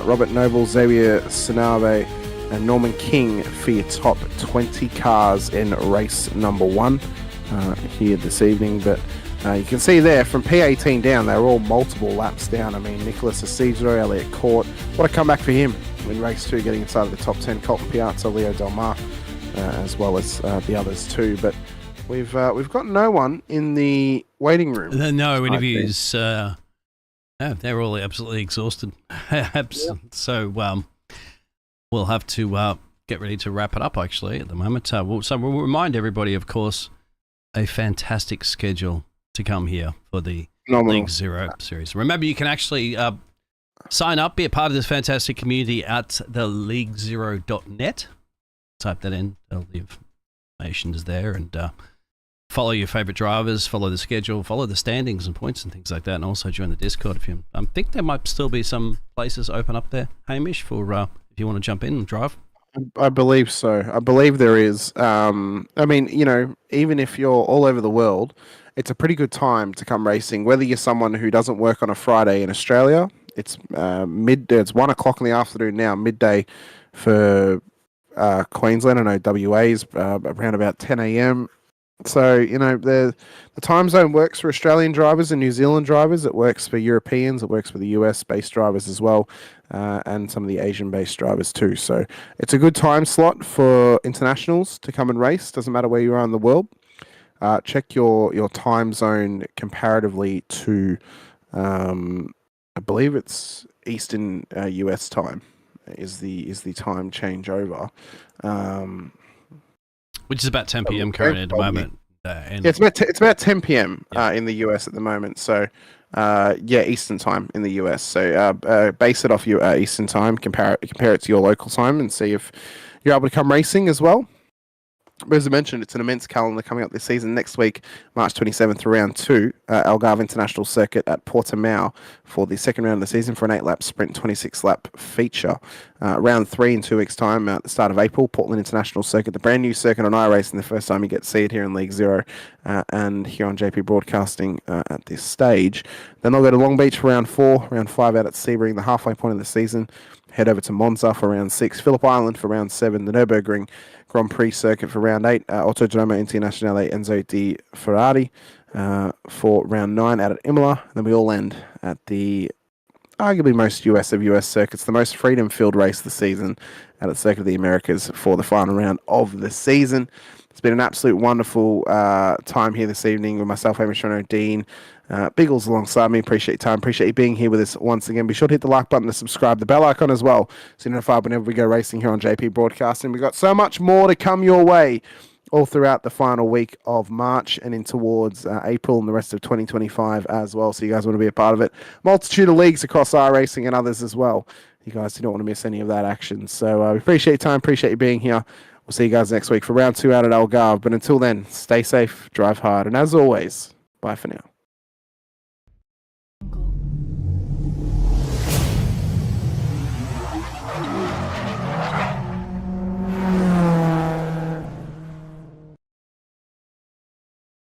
Robert Noble, Xavier Sinabe, and Norman King for your top 20 cars in race number 1 here this evening. But you can see there from P18 down, they're all multiple laps down. I mean, Nicholas Isidro, Elliot Court, what a comeback for him in race 2, getting inside of the top 10. Colton Piazza, Leo Del Mar, as well as the others too. But we've got no one in the waiting room. No interviews. They're all absolutely exhausted. So we'll have to get ready to wrap it up. Actually, at the moment, so we'll remind everybody, of course, a fantastic schedule to come here for the League Zero series. Remember, you can actually sign up, be a part of this fantastic community at theleaguezero.net. Type that in, all the information is there, and follow your favorite drivers, follow the schedule, follow the standings and points and things like that, and also join the Discord if you. I think there might still be some places open up there, Hamish, for if you want to jump in and drive. I believe so. I believe there is. I mean, even if you're all over the world, it's a pretty good time to come racing. Whether you're someone who doesn't work on a Friday in Australia, it's It's 1 o'clock in the afternoon now, midday for Queensland. I know WA's around about 10 a.m. So, the time zone works for Australian drivers and New Zealand drivers. It works for Europeans. It works for the US-based drivers as well, and some of the Asian-based drivers too. So it's a good time slot for internationals to come and race. Doesn't matter where you are in the world. Check your time zone comparatively to, I believe it's Eastern US time is the time changeover. Which is about 10 p.m. currently at the moment. It's about 10 p.m. In the US at the moment. So, Eastern time in the US. So, base it off your Eastern time, compare it to your local time, and see if you're able to come racing as well. But as I mentioned, it's an immense calendar coming up this season. Next week, March 27th, round 2, Algarve International Circuit at Portimao for the second round of the season for an 8-lap sprint, 26-lap feature. Round 3 in 2 weeks' time at the start of April, Portland International Circuit, the brand new circuit on iRacing, the first time you get to see it here in League Zero and here on JP Broadcasting at this stage. Then they'll go to Long Beach for round 4, round 5 out at Sebring, the halfway point of the season. Head over to Monza for round 6, Phillip Island for round 7, the Nürburgring Grand Prix circuit for round 8, Autodromo Internazionale Enzo Di Ferrari for round 9 out at Imola. And then we all end at the arguably most US of US circuits, the most freedom-filled race of the season at the Circuit of the Americas for the final round of the season. It's been an absolute wonderful time here this evening with myself, Hamish, Dean, Biggles alongside me. Appreciate your time. Appreciate you being here with us once again. Be sure to hit the like button to subscribe, the bell icon as well, so you're notified whenever we go racing here on JP Broadcasting. We've got so much more to come your way all throughout the final week of March and in towards April and the rest of 2025 as well. So you guys want to be a part of it. Multitude of leagues across iRacing and others as well. You guys do not want to miss any of that action. So we appreciate your time. Appreciate you being here. We'll see you guys next week for round 2 out at Algarve. But until then, stay safe, drive hard, and as always, bye for now.